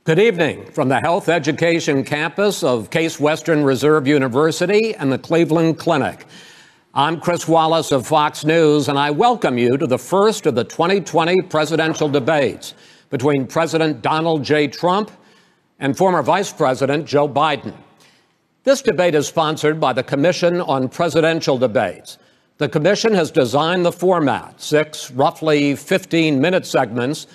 Good evening from the Health Education campus of Case Western Reserve University and the Cleveland Clinic. I'm Chris Wallace of Fox News, and I welcome you to the first of the 2020 presidential debates between President Donald J. Trump and former Vice President Joe Biden. This debate is sponsored by the Commission on Presidential Debates. The commission has designed the format, 6 roughly 15-minute segments,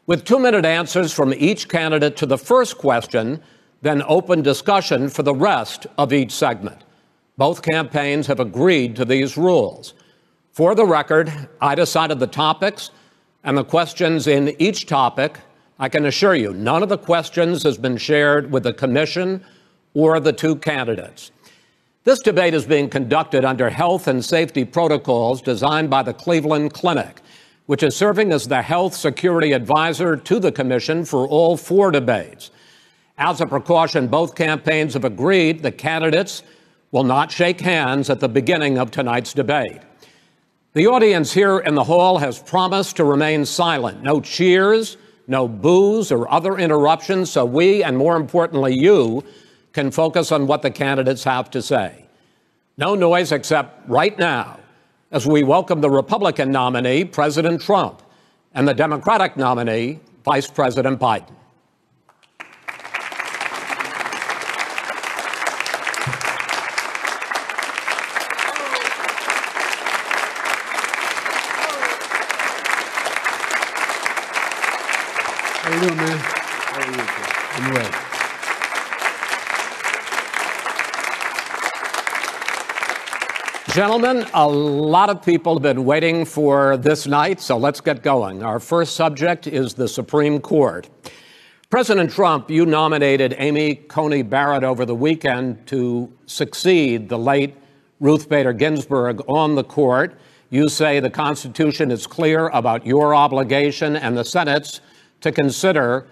with 2-minute answers from each candidate to the first question, then open discussion for the rest of each segment. Both campaigns have agreed to these rules. For the record, I decided the topics and the questions in each topic. I can assure you, none of the questions has been shared with the commission or the two candidates. This debate is being conducted under health and safety protocols designed by the Cleveland Clinic, which is serving as the health security advisor to the commission for all 4 debates. As a precaution, both campaigns have agreed the candidates will not shake hands at the beginning of tonight's debate. The audience here in the hall has promised to remain silent. No cheers, no boos or other interruptions, so we, and more importantly you, can focus on what the candidates have to say. No noise except right now, as we welcome the Republican nominee, President Trump, and the Democratic nominee, Vice President Biden. How you doing, man? How are you? I'm well. Gentlemen, a lot of people have been waiting for this night, so let's get going. Our first subject is the Supreme Court. President Trump, you nominated Amy Coney Barrett over the weekend to succeed the late Ruth Bader Ginsburg on the court. You say the Constitution is clear about your obligation and the Senate's to consider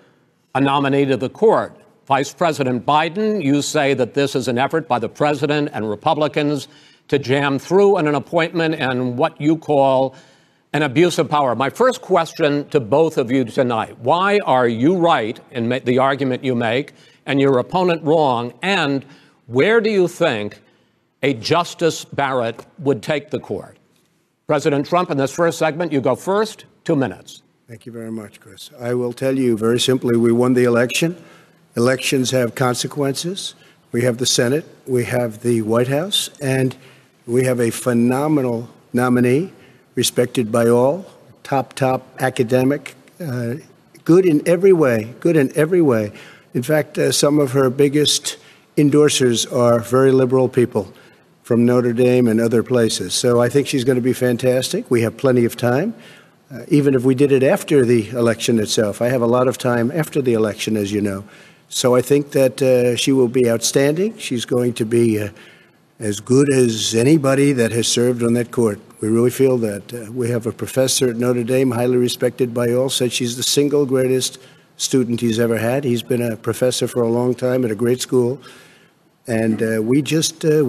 a nominee to the court. Vice President Biden, you say that this is an effort by the president and Republicans to jam through an appointment and what you call an abuse of power. My first question to both of you tonight: why are you right in the argument you make and your opponent wrong? And where do you think a Justice Barrett would take the court? President Trump, in this first segment, you go first. 2 minutes. Thank you very much, Chris. I will tell you very simply, we won the election. Elections have consequences. We have the Senate, we have the White House, and we have a phenomenal nominee, respected by all, top academic, good in every way, In fact, some of her biggest endorsers are very liberal people from Notre Dame and other places. So I think she's going to be fantastic. We have plenty of time, even if we did it after the election itself. I have a lot of time after the election, as you know. So I think that she will be outstanding. She's going to be as good as anybody that has served on that court. We really feel that. We have a professor at Notre Dame, highly respected by all, said she's the single greatest student he's ever had. He's been a professor for a long time at a great school. And we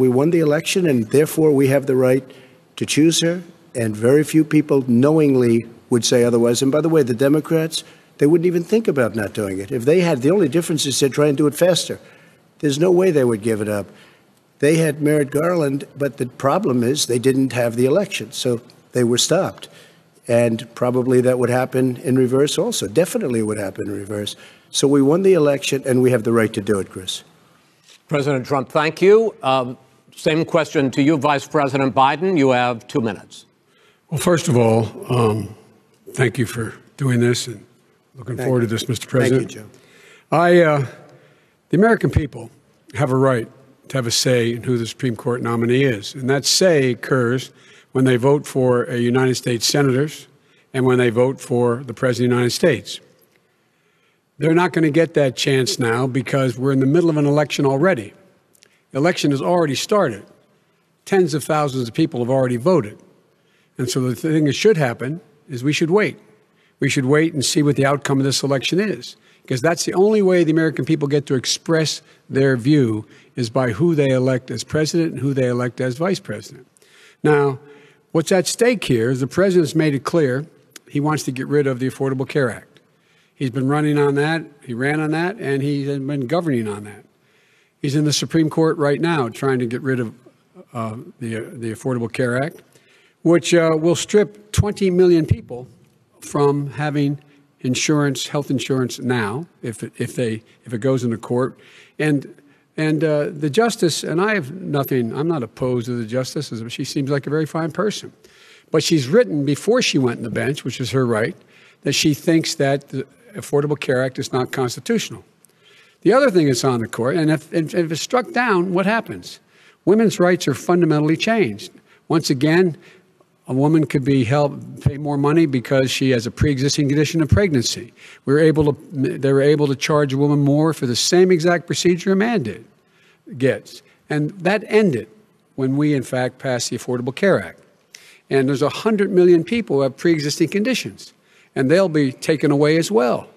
won the election, and therefore we have the right to choose her. And very few people knowingly would say otherwise. And by the way, the Democrats, they wouldn't even think about not doing it. If they had, the only difference is they'd try and do it faster. There's no way they would give it up. They had Merrick Garland, but the problem is they didn't have the election, so they were stopped. And probably that would happen in reverse also. Definitely it would happen in reverse. So we won the election, and we have the right to do it, Chris. President Trump, thank you. Same question to you, Vice President Biden. You have 2 minutes. Well, first of all, thank you for doing this, and looking forward to this, Mr. President. Thank you, Joe. The American people have a right to have a say in who the Supreme Court nominee is, and that say occurs when they vote for United States senators and when they vote for the President of the United States. They're not going to get that chance now because we're in the middle of an election already. The election has already started. Tens of thousands of people have already voted. And so the thing that should happen is we should wait. We should wait and see what the outcome of this election is, because that's the only way the American people get to express their view is by who they elect as president and who they elect as vice president. Now, what's at stake here is the president's made it clear he wants to get rid of the Affordable Care Act. He's been running on that. He ran on that, and he's been governing on that. He's in the Supreme Court right now trying to get rid of the Affordable Care Act, which will strip 20 million people from having insurance, health insurance now, if it goes into court. And the justice, and I'm not opposed to the justice. She seems like a very fine person. But she's written before she went on the bench, which is her right, that she thinks that the Affordable Care Act is not constitutional. The other thing that's on the court, and if it's struck down, what happens? Women's rights are fundamentally changed. Once again, a woman could be pay more money because she has a pre-existing condition of pregnancy. They were able to charge a woman more for the same exact procedure a man gets. And that ended when we, in fact, passed the Affordable Care Act. And there's 100 million people who have pre-existing conditions, and they'll be taken away as well.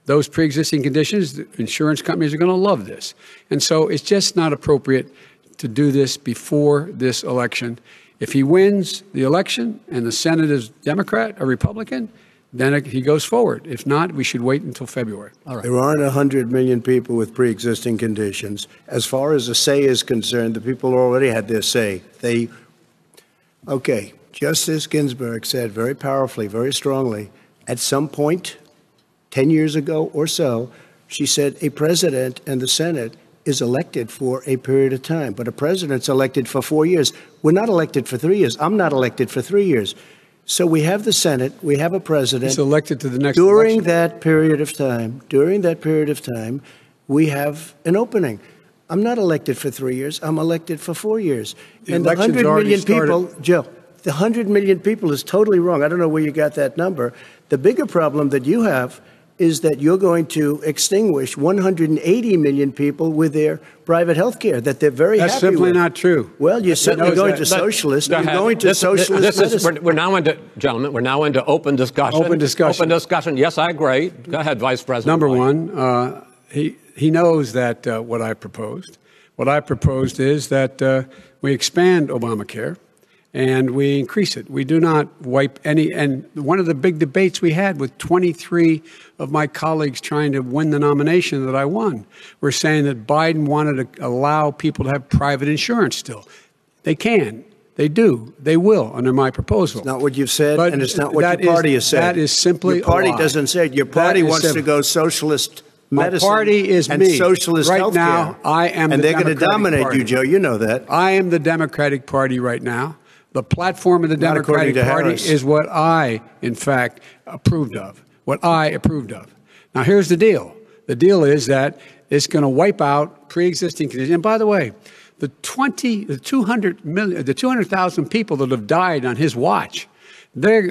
Those pre-existing conditions, the insurance companies are going to love this. And so it's just not appropriate to do this before this election. If he wins the election and the Senate is Democrat or Republican, then he goes forward. If not, we should wait until February. All right. There aren't 100 million people with pre-existing conditions. As far as the say is concerned, the people already had their say. Okay, Justice Ginsburg said very powerfully, very strongly, at some point 10 years ago or so, she said a president and the Senate is elected for a period of time, but a president's elected for 4 years. We're not elected for 3 years. I'm not elected for 3 years. So we have the Senate, we have a president. He's elected to the next election. During that period of time, we have an opening. I'm not elected for 3 years. I'm elected for 4 years. And the 100 million people, Joe, the 100 million people is totally wrong. I don't know where you got that number. The bigger problem that you have is that you're going to extinguish 180 million people with their private health care that they're very happy with. That's simply not true. Well, you're certainly going to socialist. You're going to socialist medicine. We're now into, gentlemen, we're now into open discussion. Open discussion. Open discussion. Yes, I agree. Go ahead, Vice President. Number White. one, he knows that what I proposed. What I proposed is that we expand Obamacare and we increase it. We do not wipe any. And one of the big debates we had with 23 of my colleagues trying to win the nomination that I won were saying that Biden wanted to allow people to have private insurance still. They can. They do. They will under my proposal. It's not what you've said, but and it's not what your party has said. That is simply your party a lie. Doesn't say it. Your party wants to go socialist medicine. My party is and me. Socialist right healthcare. Now, I am and the they're going to dominate Party. you, Joe. You know that. I am the Democratic Party right now. The platform of the Democratic Party is what I, in fact, approved of. What I approved of. Now, here's the deal. The deal is that it's going to wipe out pre-existing conditions. And by the way, the 200,000 people that have died on his watch,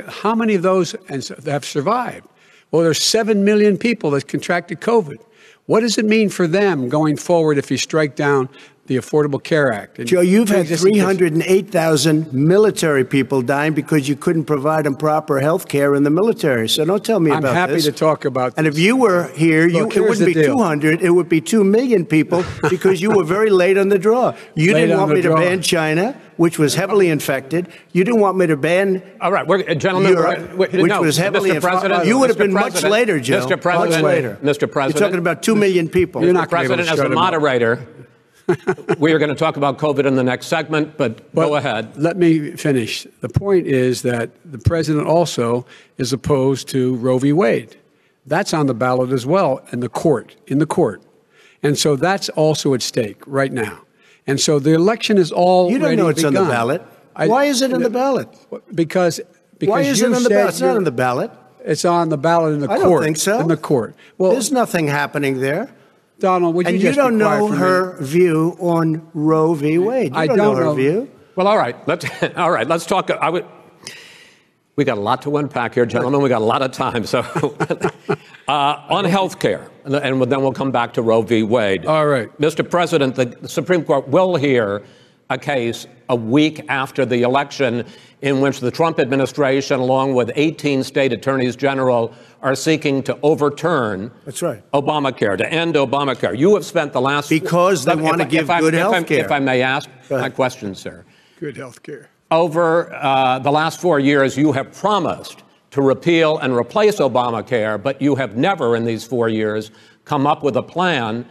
how many of those have survived? Well, there's 7 million people that contracted COVID. What does it mean for them going forward if you strike down the Affordable Care Act? Joe, you've had 308,000 military people dying because you couldn't provide them proper health care in the military. So don't tell me about this. I'm happy to talk about this. And if you were here, it wouldn't be 200. It would be 2 million people because you were very late on the draw. You didn't want me to ban China, which was heavily infected. You didn't want me to ban gentlemen, Europe, which was heavily infected. You would have been much later, Joe. Mr. President, much later. Mr. President. You're talking about 2 million people. Mr. President, as a moderator, we are going to talk about COVID in the next segment, but go ahead. Let me finish. The point is that the president also is opposed to Roe v. Wade. That's on the ballot as well in the court. And so that's also at stake right now. And so the election is already You don't know it's begun. on the ballot. Why is it on the ballot? Because why is it on the ballot? It's not on the ballot. It's on the ballot in the court. I don't think so. In the court. Well, there's nothing happening there. Donald, would you just you don't be quiet know for her view on Roe v. Wade. You don't know her view. Well, all right. Let's talk. We got a lot to unpack here, gentlemen. We got a lot of time. So on health care, and then we'll come back to Roe v. Wade. All right. Mr. President, the Supreme Court will hear a case a week after the election in which the Trump administration, along with 18 state attorneys general, are seeking to overturn Obamacare, to end Obamacare. You have spent the last... Because they want to give good health care. If I may ask my question, sir. Good health care. Over the last 4 years, you have promised to repeal and replace Obamacare, but you have never in these 4 years come up with a plan,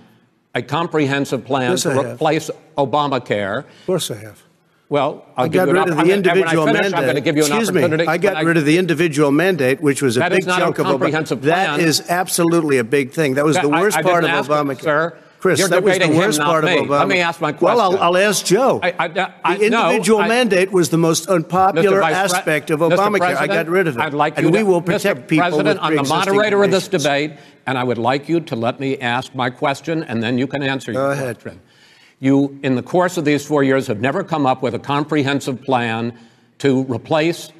a comprehensive plan to replace Obamacare. Of course I have. Well, I got rid of the individual mandate. I'm going to give you an opportunity. I got rid of the individual mandate, which was a big chunk of Obamacare. That is absolutely a big thing. That was the worst part of Obamacare. Sir, Chris, that was the worst part of Obama. Let me ask my question. Well, I'll ask Joe. The individual mandate was the most unpopular aspect of Obamacare. I got rid of it. I'd like you and we will protect people with President, I'm the moderator of this conditions. debate, and I would like you to let me ask my question, and then you can answer your question. Go ahead. You, in the course of these 4 years, have never come up with a comprehensive plan to replace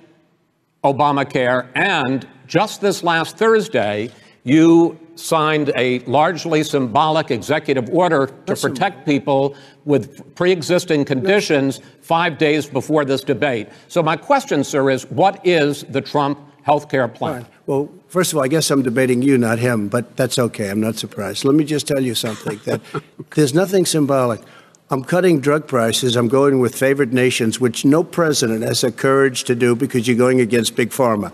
Obamacare. And just this last Thursday, you signed a largely symbolic executive order to protect people with pre-existing conditions 5 days before this debate. So my question, sir, is what is the Trump health care plan? Fine. Well, first of all, I guess I'm debating you, not him, but that's okay. I'm not surprised. Let me just tell you something, that there's nothing symbolic. I'm cutting drug prices. I'm going with favored nations, which no president has the courage to do because you're going against big pharma.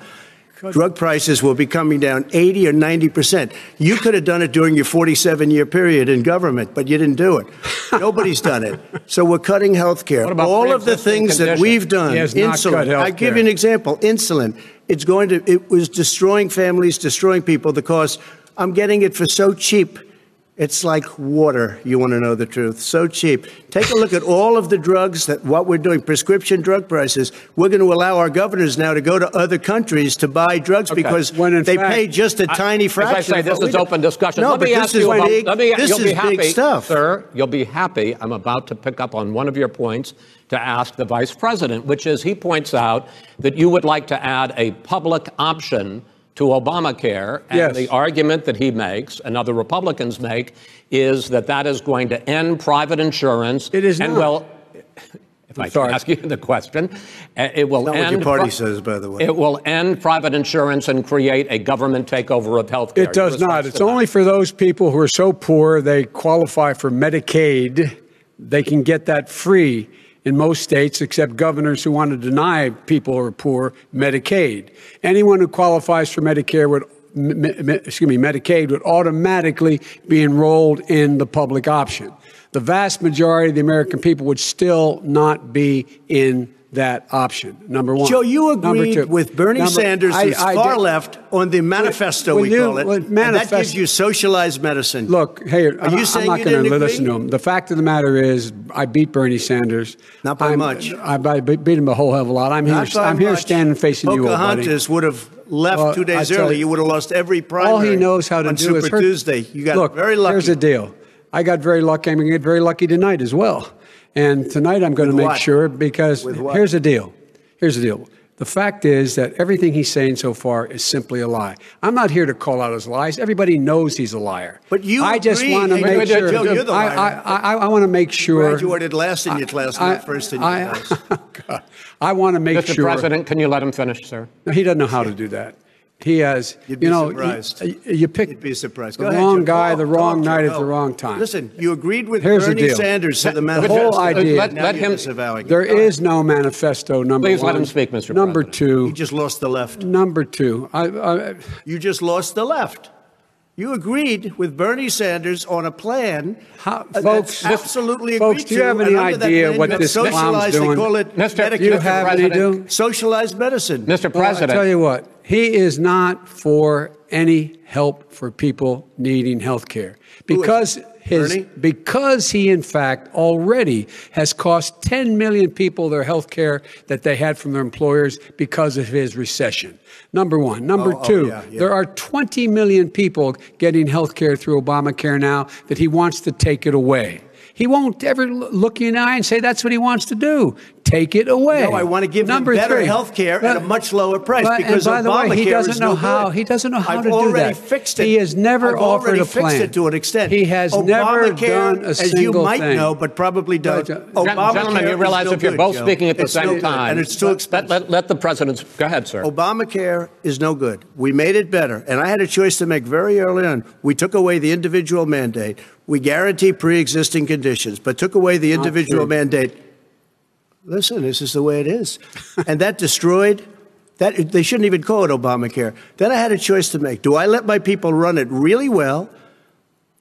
Drug prices will be coming down 80 or 90%. You could have done it during your 47-year period in government, but you didn't do it. Nobody's done it. So we're cutting health care. All of the things that we've done, insulin. I give you an example. Insulin. It was destroying families, destroying people. The cost, I'm getting it for so cheap. It's like water. You want to know the truth. So cheap. Take a look at all of the drugs what we're doing, prescription drug prices. We're going to allow our governors now to go to other countries to buy drugs because they pay just a tiny fraction. As I say, this is open discussion. No, let me ask you about, this is big stuff. Sir, you'll be happy. I'm about to pick up on one of your points to ask the vice president, which is he points out that you would like to add a public option to Obamacare, and the argument that he makes and other Republicans make is that that is going to end private insurance. It is not. And well, if I can ask you the question, it will not end. What your party says, by the way. It will end private insurance and create a government takeover of health care. It does not. It's only for those people who are so poor they qualify for Medicaid. They can get that free in most states, except governors who want to deny people who are poor Medicaid. Anyone who qualifies for Medicare Medicaid would automatically be enrolled in the public option. The vast majority of the American people would still not be in that option, number one. You agreed with Bernie Sanders, who's far left, on the manifesto, we call it, and that gives you socialized medicine. Look, hey, Are you saying I'm not going to listen to him. The fact of the matter is, I beat Bernie Sanders. Not by much. I beat him a whole hell of a lot. I'm here standing facing you, old buddy. Pocahontas would have left 2 days early. You would have lost every primary. All he knows how to do is Super Tuesday. You got very lucky. Here's the deal. I got very lucky. I'm going to get very lucky tonight as well. And tonight I'm going to make sure, because here's the deal. Here's the deal. The fact is that everything he's saying so far is simply a lie. I'm not here to call out his lies. Everybody knows he's a liar. But you I just want to make sure. Joe, you're the liar. I want to make sure. You graduated last in your class, not first in your class. I want to make sure. Mr. President, can you let him finish, sir? No, he doesn't know how to do that. He has, You'd be surprised. You picked You'd be surprised. the wrong guy, the wrong night at the wrong time. Listen, you agreed with Bernie Sanders to the manifesto. The whole idea. Let him. There is no manifesto, number one. Please let him speak, Mr. Number President. two. You just lost the left. Number two. You just lost the left. You agreed with Bernie Sanders on a plan folks, absolutely agreed folks, do you have any idea what this clown's doing? They call it Do you have any socialized medicine. Mr. President. I'll tell you what. He is not for any help for people needing health care. Because he, in fact, already has cost 10 million people their health care that they had from their employers because of his recession. Number one. Number two, there are 20 million people getting health care through Obamacare now that he wants to take it away. He won't ever look you in the eye and say that's what he wants to do. Take it away. No, I want to give them better health care at a much lower price because by the way, he doesn't know how. He doesn't know how to do that. I've already fixed it. He has never offered a plan. Fixed it to an extent. He has never done a single thing. As you might know, but probably does. Gentlemen, you realize if you're both speaking at the same time, and it's too expensive. Let the president. Go ahead, sir. Obamacare is no good. We made it better, and I had a choice to make very early on. We took away the individual mandate. We guarantee pre-existing conditions, but took away the individual mandate. Listen, this is the way it is. And that destroyed That they shouldn't even call it Obamacare. Then I had a choice to make. Do I let my people run it really well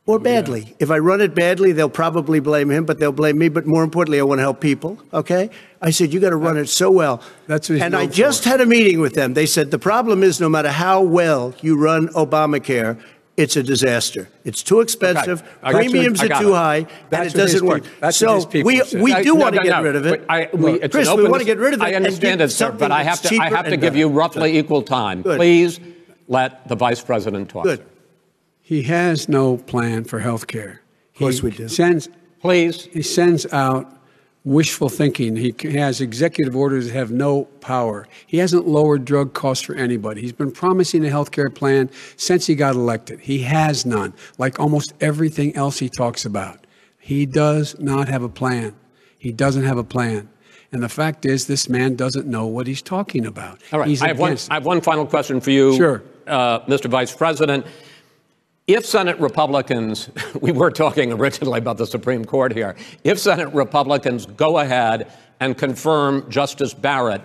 or badly? Yeah. If I run it badly, they'll probably blame him, but they'll blame me. But more importantly, I want to help people. Okay? I said, you got to run it so well. That's what and I just had a meeting with them. They said the problem is no matter how well you run Obamacare, it's a disaster. It's too expensive. Okay. Premiums are too high, and it doesn't work. So we do want to get rid of it. Chris, we want to get rid of it. I understand it, sir, but I have to give you roughly equal time. Good. Please let the vice president talk. Good. He has no plan for health care. Of course we do. He sends out wishful thinking. He has executive orders that have no power. He hasn't lowered drug costs for anybody. He's been promising a health care plan since he got elected. He has none, like almost everything else he talks about. He does not have a plan. He doesn't have a plan. And the fact is, this man doesn't know what he's talking about. All right. I have one final question for you, sure. Mr. Vice President. If Senate Republicans, we were talking originally about the Supreme Court here, if Senate Republicans go ahead and confirm Justice Barrett,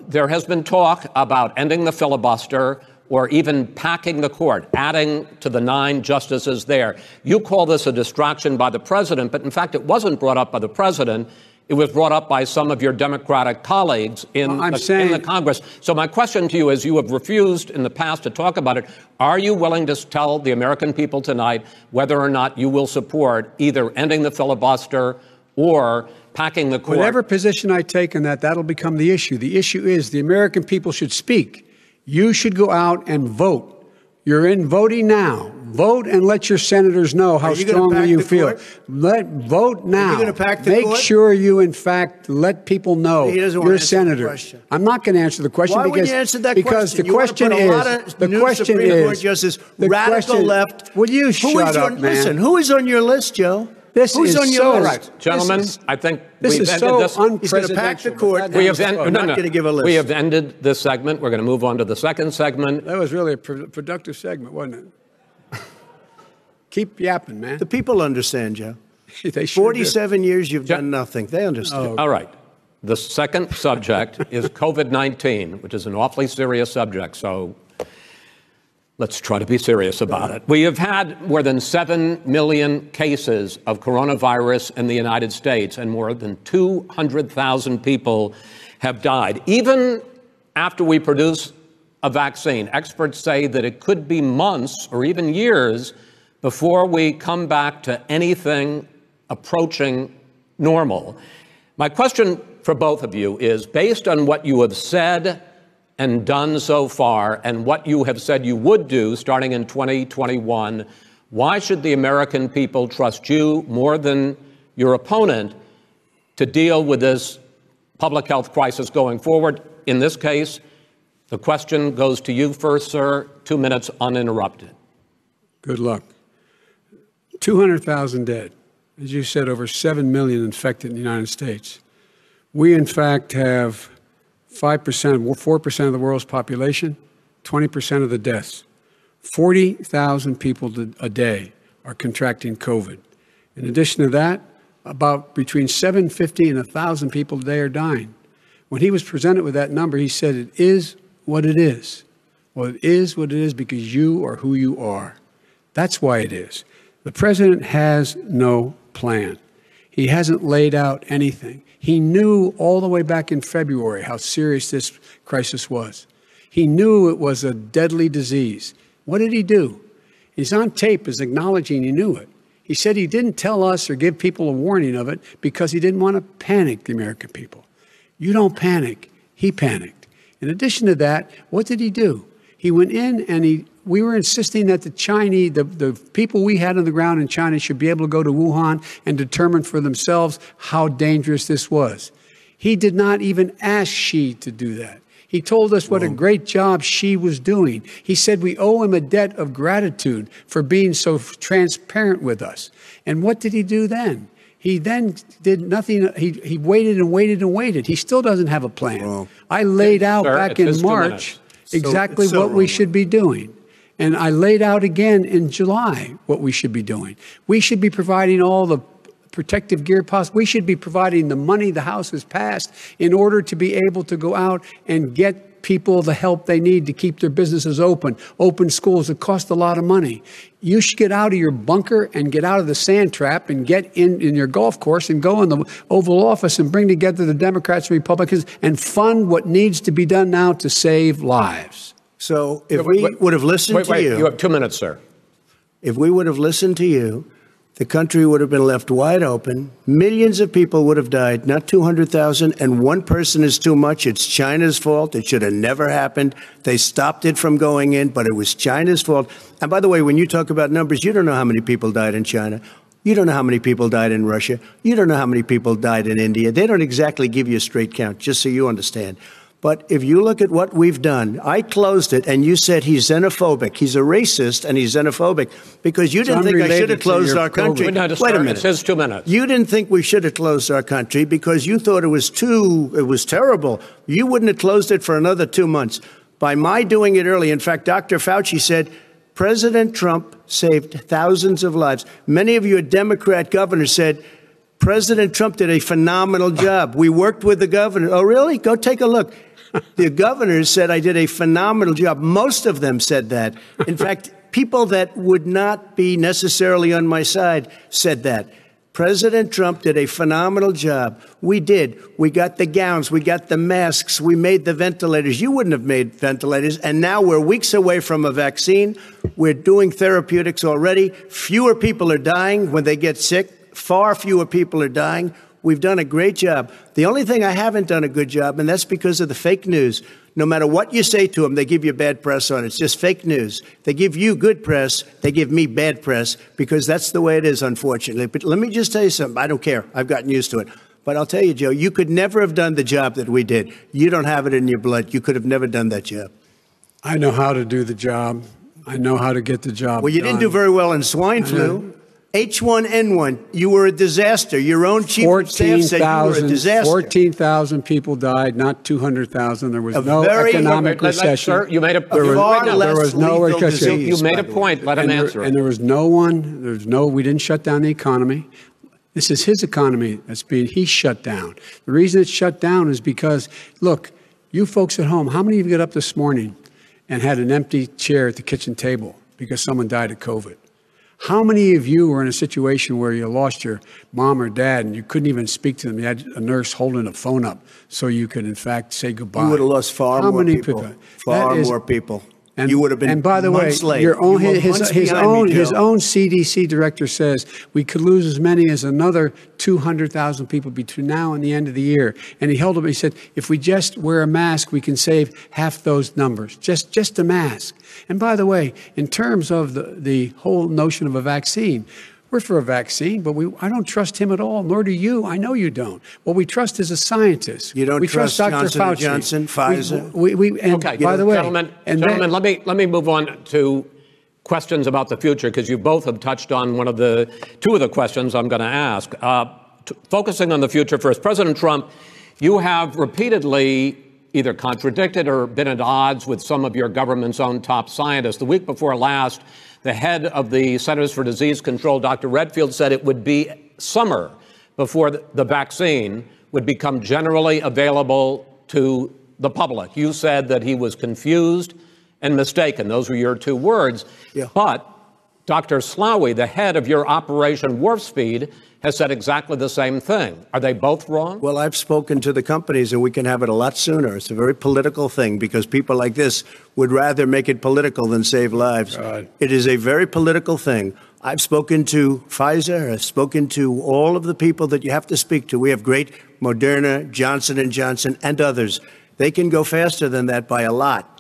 there has been talk about ending the filibuster or even packing the court, adding to the 9 justices there. You call this a distraction by the president, but in fact, it wasn't brought up by the president. It was brought up by some of your Democratic colleagues in the Congress. So my question to you is, you have refused in the past to talk about it. Are you willing to tell the American people tonight whether or not you will support either ending the filibuster or packing the court? Whatever position I take on that, that'll become the issue. The issue is the American people should speak. You should go out and vote. You're in voting now. Vote and let your senators know how strongly you feel. Vote now. Are you going to pack the court? Make sure you, in fact, let people know you're a senator. I'm not going to answer the question. Why would you answer that because question? The question is, the question is, radical left. Will you shut up, man? Listen, who is on your list, Joe? Who's on your list? Right. Gentlemen, I think this is so unprecedented. He's going to pack the court. I'm not going to give a list. We have ended this segment. We're going to move on to the second segment. That was really a productive segment, wasn't it? Keep yapping, man. The people understand, Joe. They sure 47 years, you've done nothing. They understand. All right. The second subject is COVID-19, which is an awfully serious subject. So let's try to be serious about it. We have had more than 7 million cases of coronavirus in the United States, and more than 200,000 people have died. Even after we produce a vaccine, experts say that it could be months or even years before we come back to anything approaching normal. My question for both of you is, based on what you have said and done so far, and what you have said you would do starting in 2021, why should the American people trust you more than your opponent to deal with this public health crisis going forward? In this case, the question goes to you first, sir. 2 minutes uninterrupted. Good luck. 200,000 dead. As you said, over 7 million infected in the United States. We, in fact, have 4% of the world's population, 20% of the deaths. 40,000 people a day are contracting COVID. In addition to that, about between 750 and 1,000 people a day are dying. When he was presented with that number, he said, it is what it is. Well, it is what it is because you are who you are. That's why it is. The president has no plan. He hasn't laid out anything. He knew all the way back in February how serious this crisis was. He knew it was a deadly disease. What did he do? He's on tape as acknowledging he knew it. He said he didn't tell us or give people a warning of it because he didn't want to panic the American people. You don't panic. He panicked. In addition to that, what did he do? He went in and we were insisting that the Chinese, the people we had on the ground in China should be able to go to Wuhan and determine for themselves how dangerous this was. He did not even ask Xi to do that. He told us what a great job Xi was doing. He said we owe him a debt of gratitude for being so transparent with us. And what did he do then? He then did nothing. He waited and waited and waited. He still doesn't have a plan. I laid out back in March exactly what we should be doing. And I laid out again in July what we should be doing. We should be providing all the protective gear possible. We should be providing the money the House has passed in order to be able to go out and get people the help they need to keep their businesses open schools. It costs a lot of money. You should get out of your bunker and get out of the sand trap and get in your golf course and go in the Oval Office and bring together the Democrats and Republicans and fund what needs to be done now to save lives. So if we would have listened to you. You have 2 minutes, sir. If we would have listened to you, the country would have been left wide open. Millions of people would have died, not 200,000. And one person is too much. It's China's fault. It should have never happened. They stopped it from going in, but it was China's fault. And by the way, when you talk about numbers, you don't know how many people died in China. You don't know how many people died in Russia. You don't know how many people died in India. They don't exactly give you a straight count, just so you understand. But if you look at what we've done, I closed it and you said he's xenophobic. He's a racist and he's xenophobic because you didn't think I should have closed our country. Wait a minute. It says 2 minutes. You didn't think we should have closed our country because you thought it was terrible. You wouldn't have closed it for another 2 months. By my doing it early, in fact, Dr. Fauci said, President Trump saved thousands of lives. Many of your Democrat governors said, President Trump did a phenomenal job. We worked with the governor. Oh, really? Go take a look. The governors said I did a phenomenal job. Most of them said that. In fact, people that would not be necessarily on my side said that. President Trump did a phenomenal job. We did. We got the gowns. We got the masks. We made the ventilators. You wouldn't have made ventilators. And now we're weeks away from a vaccine. We're doing therapeutics already. Fewer people are dying when they get sick. Far fewer people are dying. We've done a great job. The only thing I haven't done a good job, and that's because of the fake news. No matter what you say to them, they give you bad press on it. It's just fake news. They give you good press. They give me bad press because that's the way it is, unfortunately. But let me just tell you something. I don't care. I've gotten used to it. But I'll tell you, Joe, you could never have done the job that we did. You don't have it in your blood. You could have never done that job. I know how to do the job. I know how to get the job Well, you didn't do very well in swine flu. H1N1, you were a disaster. Your own chief of staff said you were a disaster. 14,000 people died, not 200,000. There was no economic recession. Sir, you made a there was no recession. You made a point. Let him answer. And there was no one. We didn't shut down the economy. This is his economy he's shut down. The reason it's shut down is because, look, you folks at home, how many of you got up this morning and had an empty chair at the kitchen table because someone died of COVID? How many of you were in a situation where you lost your mom or dad and you couldn't even speak to them? You had a nurse holding a phone up so you could, in fact, say goodbye. You would have lost far more people. Far more people. And, you would have been and by the way, his own CDC director says we could lose as many as another 200,000 people between now and the end of the year. And he held up. He said, if we just wear a mask, we can save half those numbers. Just a mask. And by the way, in terms of the whole notion of a vaccine, we're for a vaccine, but I don't trust him at all, nor do you. I know you don't. What we trust is a scientist. You don't trust Dr. Johnson Fauci. Johnson, Pfizer? Okay, by the way, gentlemen, let me move on to questions about the future, because you both have touched on two of the questions I'm going to ask. Focusing on the future first, President Trump, you have repeatedly either contradicted or been at odds with some of your government's own top scientists. The week before last, the head of the Centers for Disease Control, Dr. Redfield, said it would be summer before the vaccine would become generally available to the public. You said that he was confused and mistaken. Those were your two words. Yeah. But Dr. Slaoui, the head of your Operation Warp Speed, has said exactly the same thing. Are they both wrong? Well, I've spoken to the companies, and we can have it a lot sooner. It's a very political thing because people like this would rather make it political than save lives. God. It is a very political thing. I've spoken to Pfizer. I've spoken to all of the people that you have to speak to. We have great Moderna, Johnson & Johnson, and others. They can go faster than that by a lot.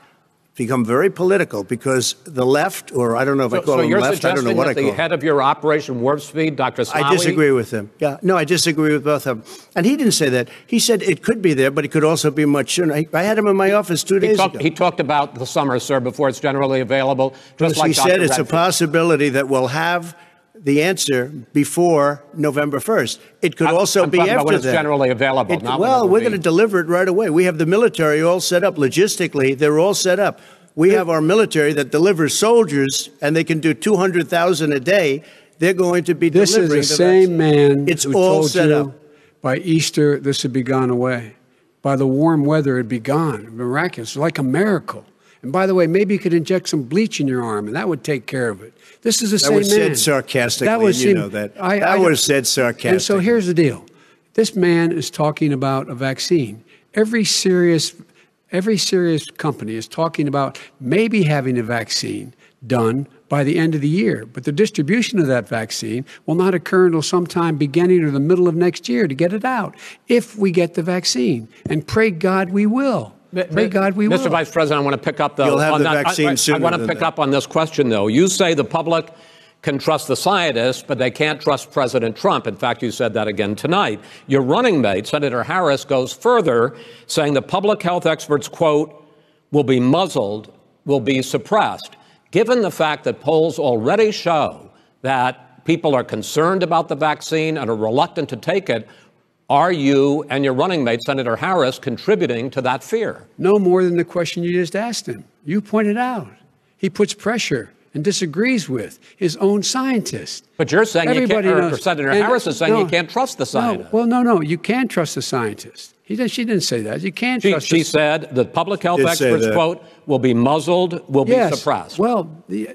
Become very political because the left, or I don't know if I call them left, I don't know what I call them. So you're suggesting that the head of your Operation Warp Speed, Dr. Slaoui? I disagree with him. Yeah, no, I disagree with both of them. And he didn't say that. He said it could be there, but it could also be much sooner. I had him in my office 2 days ago. He talked about the summer, sir, before it's generally available. Just like he said it's a possibility that we'll have the answer before November 1st. It could also be after when it's generally available. Well, we're going to deliver it right away. We have the military all set up. Logistically, they're all set up. We have our military that delivers soldiers, and they can do 200,000 a day. They're going to be delivering. This is the same man it's who all told set you up. By Easter this would be gone away. by the warm weather, it'd be gone. Miraculous, like a miracle. And by the way, maybe you could inject some bleach in your arm, and that would take care of it. This is the same man. That was said sarcastically, that was, you know that. That was said sarcastically. And so here's the deal. This man is talking about a vaccine. Every serious company is talking about maybe having a vaccine done by the end of the year. But the distribution of that vaccine will not occur until sometime beginning or the middle of next year to get it out, if we get the vaccine. And pray God we will. Pray God we will. Mr. Vice President, I want to pick up, though. You'll have the vaccine sooner. I want to pick up on this question, though. You say the public can trust the scientists, but they can't trust President Trump. In fact, you said that again tonight. Your running mate, Senator Harris, goes further, saying the public health experts, quote, will be muzzled, will be suppressed. Given the fact that polls already show that people are concerned about the vaccine and are reluctant to take it, are you and your running mate, Senator Harris, contributing to that fear? No more than the question you just asked him. You pointed out. He puts pressure and disagrees with his own scientists. But you're saying Senator Harris is saying you can't trust the scientists. No, you can trust the scientists. She didn't say that. You can't trust. She said the public health experts, quote, will be muzzled, will be suppressed. Well,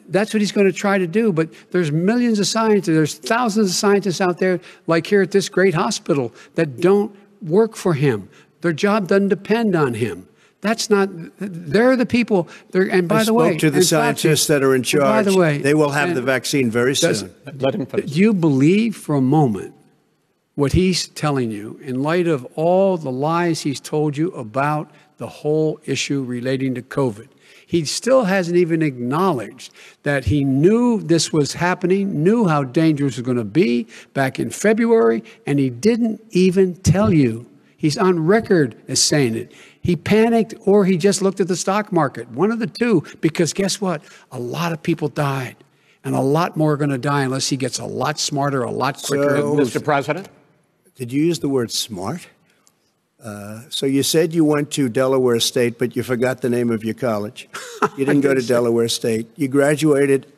that's what he's going to try to do. But there's millions of scientists, there's thousands of scientists out there, like here at this great hospital, that don't work for him. Their job doesn't depend on him. That's not. They're the people. And by the way, I spoke to the scientists that are in charge. By the way, they will have the vaccine very soon. Let him finish. Do you believe for a moment what he's telling you in light of all the lies he's told you about the whole issue relating to COVID? He still hasn't even acknowledged that he knew this was happening, knew how dangerous it was going to be back in February, and he didn't even tell you. He's on record as saying it. He panicked or he just looked at the stock market, one of the two, because guess what? A lot of people died, and a lot more are going to die unless he gets a lot smarter, a lot quicker. Mr. President? Did you use the word smart? So you said you went to Delaware State, but you forgot the name of your college. You didn't go to Delaware State. You graduated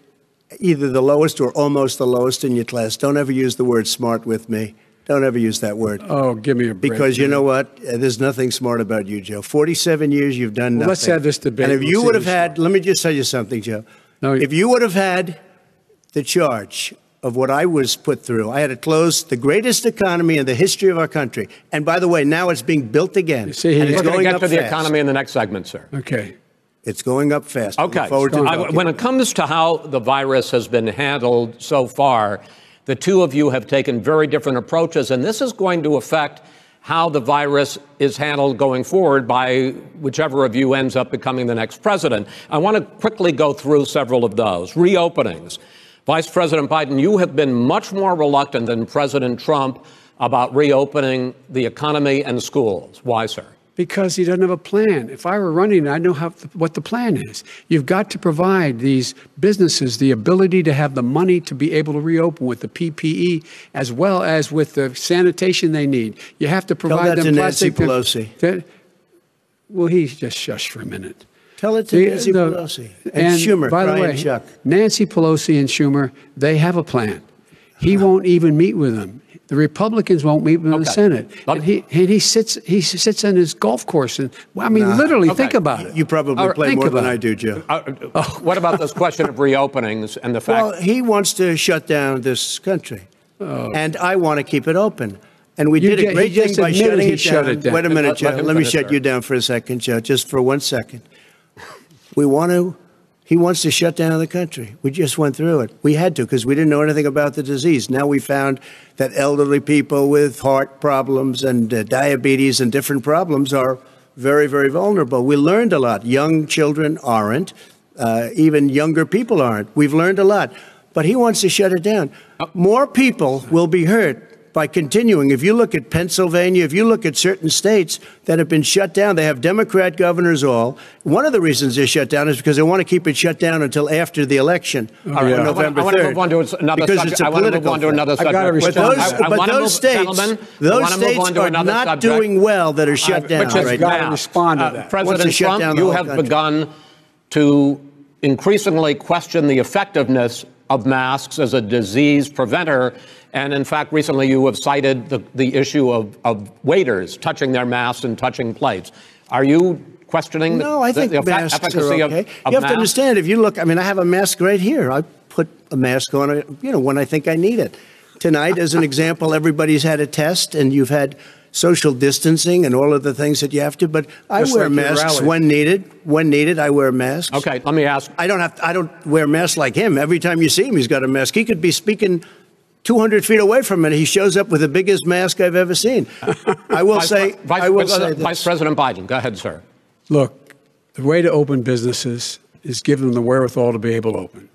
either the lowest or almost the lowest in your class. Don't ever use the word smart with me. Don't ever use that word. Oh, give me a break. Because you know what? There's nothing smart about you, Joe. 47 years, you've done nothing. Let's have this debate. And if you would have had, let me just tell you something, Joe. No, if you would have had the charge of what I was put through, I had to close the greatest economy in the history of our country. And by the way, now it's being built again. See, and it's going up fast. We're going to get to the economy in the next segment, sir. Okay. It's going up fast. Okay. When it comes to how the virus has been handled so far, the two of you have taken very different approaches, and this is going to affect how the virus is handled going forward by whichever of you ends up becoming the next president. I want to quickly go through several of those. Reopenings. Vice President Biden, you have been much more reluctant than President Trump about reopening the economy and schools. Why, sir? Because he doesn't have a plan. If I were running, I know what the plan is. You've got to provide these businesses the ability to have the money to be able to reopen with the PPE as well as with the sanitation they need. You have to provide them plastic. Tell that to Nancy Pelosi. Well, he's just shush for a minute. Tell it to Nancy Pelosi and Schumer. By the way, Chuck. Nancy Pelosi and Schumer, they have a plan. He won't even meet with them. The Republicans won't meet with the Senate. And he sits on his golf course. And literally, think about it. You probably play more than I do, Joe. What about this question of reopenings and the fact? Well, he wants to shut down this country. And I want to keep it open. And we did a great thing by shutting it down. Wait a minute, Joe. Let me shut you down for a second, Joe, just for 1 second. He wants to shut down the country. We just went through it. We had to because we didn't know anything about the disease. Now we found that elderly people with heart problems and diabetes and different problems are very, very vulnerable. We learned a lot. Young children aren't. Even younger people aren't. We've learned a lot. But he wants to shut it down. More people will be hurt by continuing. If you look at Pennsylvania, if you look at certain states that have been shut down, they have Democrat governors all. One of the reasons they're shut down is because they want to keep it shut down until after the election on November 3rd. I want to move on to another subject. I want to move on to another subject. But those states are not doing well that are shut down right now. Respond to that. President Trump, you have begun to increasingly question the effectiveness of masks as a disease preventer. And in fact, recently you have cited the issue of waiters touching their masks and touching plates. Are you questioning No, I think the masks efficacy are okay. of You have masks? to understand, if you look, I mean, I have a mask right here. I put a mask on, when I think I need it. Tonight, as an example, everybody's had a test, and you've had social distancing and all of the things that you have to. But I Just wear like your masks rally. when needed. When needed, I wear masks. Okay, let me ask. I don't wear masks like him. Every time you see him, he's got a mask. He could be speaking 200 feet away from it. He shows up with the biggest mask I've ever seen. I will say Vice President Biden, go ahead, sir. Look, the way to open businesses is give them the wherewithal to be able to open.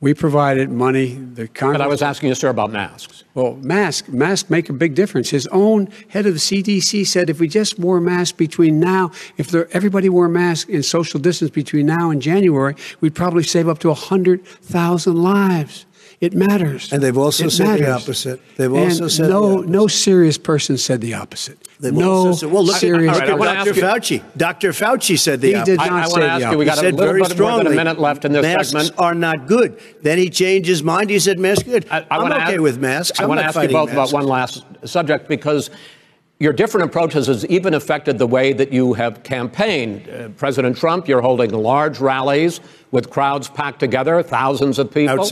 We provided money. The Congress. But I was asking you, sir, about masks. Well, masks make a big difference. His own head of the CDC said if we just wore masks between now, everybody wore masks in social distance between now and January, we'd probably save up to 100,000 lives. It matters. And they've also said the opposite. They've also said no serious person said the opposite. They've also said, well, look serious. at Dr. Fauci. Dr. Fauci said the He opposite. did not I say want to the ask you, opposite. we got a said little very bit more than a strongly, minute left in this masks segment. are not good. Then he changed his mind. He said masks are good. I'm okay with masks. I want to ask you both about one last subject, because your different approaches has even affected the way that you have campaigned. President Trump, you're holding large rallies with crowds packed together, thousands of people.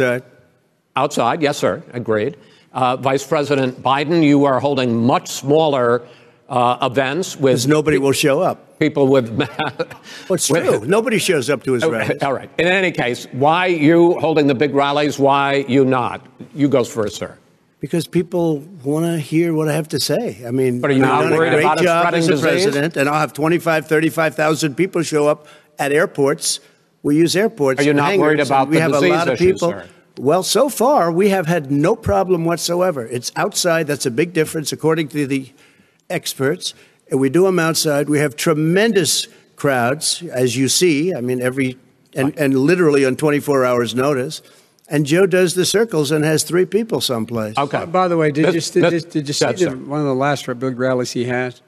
Outside, yes, sir, agreed. Vice President Biden, you are holding much smaller events with... Because nobody will show up. People with... Well, it's true. Nobody shows up to his rallies. All right. In any case, why you holding the big rallies? Why you not? You go first, sir. Because people want to hear what I have to say. I mean, But are you not worried about it spreading as a disease? president, and I'll have 35,000 people show up at airports. We use airports. Are you not worried about we the have disease a lot of issue, people. sir? Well, so far, we have had no problem whatsoever. It's outside. That's a big difference, according to the experts. And we do them outside. We have tremendous crowds, as you see. I mean, and literally on 24 hours notice. And Joe does the circles and has 3 people someplace. Okay. By the way, did you see sir. one of the last big rallies he had?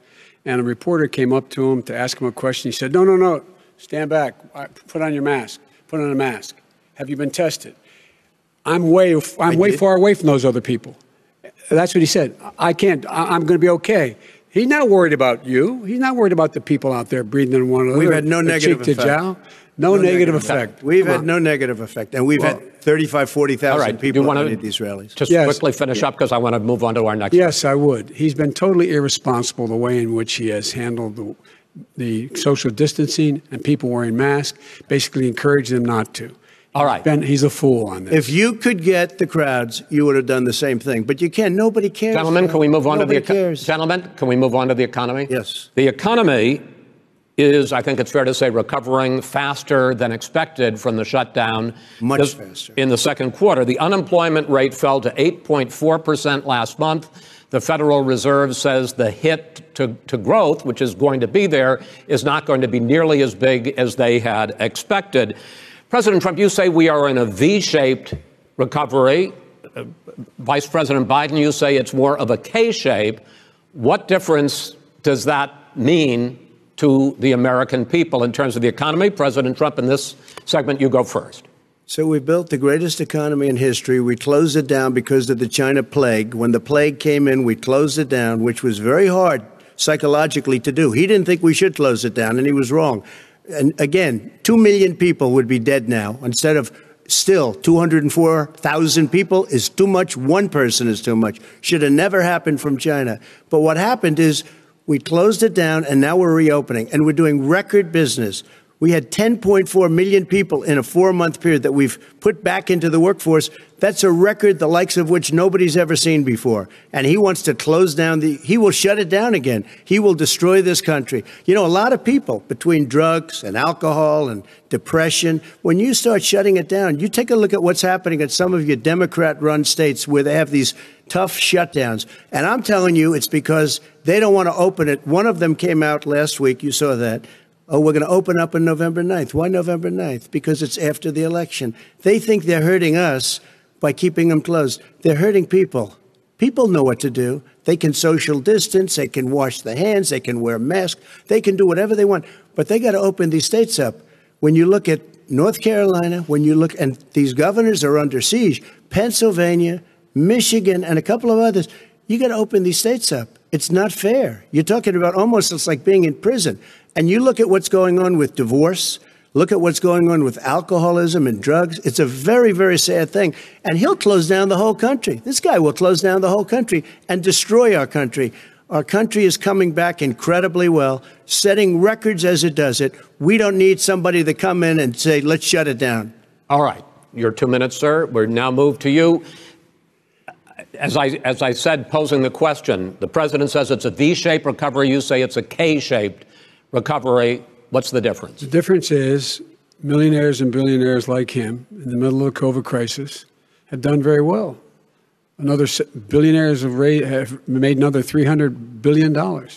And a reporter came up to him to ask him a question. He said, no, stand back. Put on your mask. Put on a mask. Have you been tested? I'm way far away from those other people. That's what he said. I can't. I'm going to be okay. He's not worried about you. He's not worried about the people out there breathing in one another. We've had no negative effect. No negative effect. We've had no negative effect. And we've had 35,000, 40,000 people at these rallies. Just quickly finish up, because I want to move on to our next. Yes, I would. He's been totally irresponsible the way in which he has handled the social distancing and people wearing masks, basically encourage them not to. All right. He's a fool on this. If you could get the crowds, you would have done the same thing. But you can't. Nobody cares. Gentlemen, can we move on to the cares. Gentlemen, can we move on to the economy? Yes. The economy is, I think it's fair to say, recovering faster than expected from the shutdown. Much faster. In the second quarter, the unemployment rate fell to 8.4% last month. The Federal Reserve says the hit to growth, which is going to be there, is not going to be nearly as big as they had expected. President Trump, you say we are in a V-shaped recovery. Vice President Biden, you say it's more of a K-shape. What difference does that mean to the American people in terms of the economy? President Trump, in this segment, you go first. So we built the greatest economy in history. We closed it down because of the China plague. When the plague came in, we closed it down, which was very hard psychologically to do. He didn't think we should close it down, and he was wrong. And again, 2 million people would be dead now instead of still 204,000 people is too much. One person is too much. Should have never happened from China. But what happened is we closed it down, and now we're reopening, and we're doing record business. We had 10.4 million people in a 4-month period that we've put back into the workforce. That's a record the likes of which nobody's ever seen before. And he wants to close down he will shut it down again. He will destroy this country. You know, a lot of people, between drugs and alcohol and depression, when you start shutting it down, you take a look at what's happening at some of your Democrat-run states where they have these tough shutdowns. And I'm telling you, it's because they don't want to open it. One of them came out last week. You saw that. Oh, we're going to open up on November 9th. Why November 9th? Because it's after the election. They think they're hurting us by keeping them closed. They're hurting people. People know what to do. They can social distance. They can wash their hands. They can wear masks. They can do whatever they want. But they got to open these states up. When you look at North Carolina, when you look, and these governors are under siege, Pennsylvania, Michigan, and a couple of others, you got to open these states up. It's not fair. You're talking about almost, it's like being in prison. And you look at what's going on with divorce, look at what's going on with alcoholism and drugs. It's a very, very sad thing. And he'll close down the whole country. This guy will close down the whole country and destroy our country. Our country is coming back incredibly well, setting records as it does it. We don't need somebody to come in and say, let's shut it down. All right. Your 2 minutes, sir. We're now moved to you. As I said, posing the question, the president says it's a V-shaped recovery. You say it's a K-shaped recovery. What's the difference? The difference is millionaires and billionaires like him in the middle of the COVID crisis have done very well. Billionaires have made another $300 billion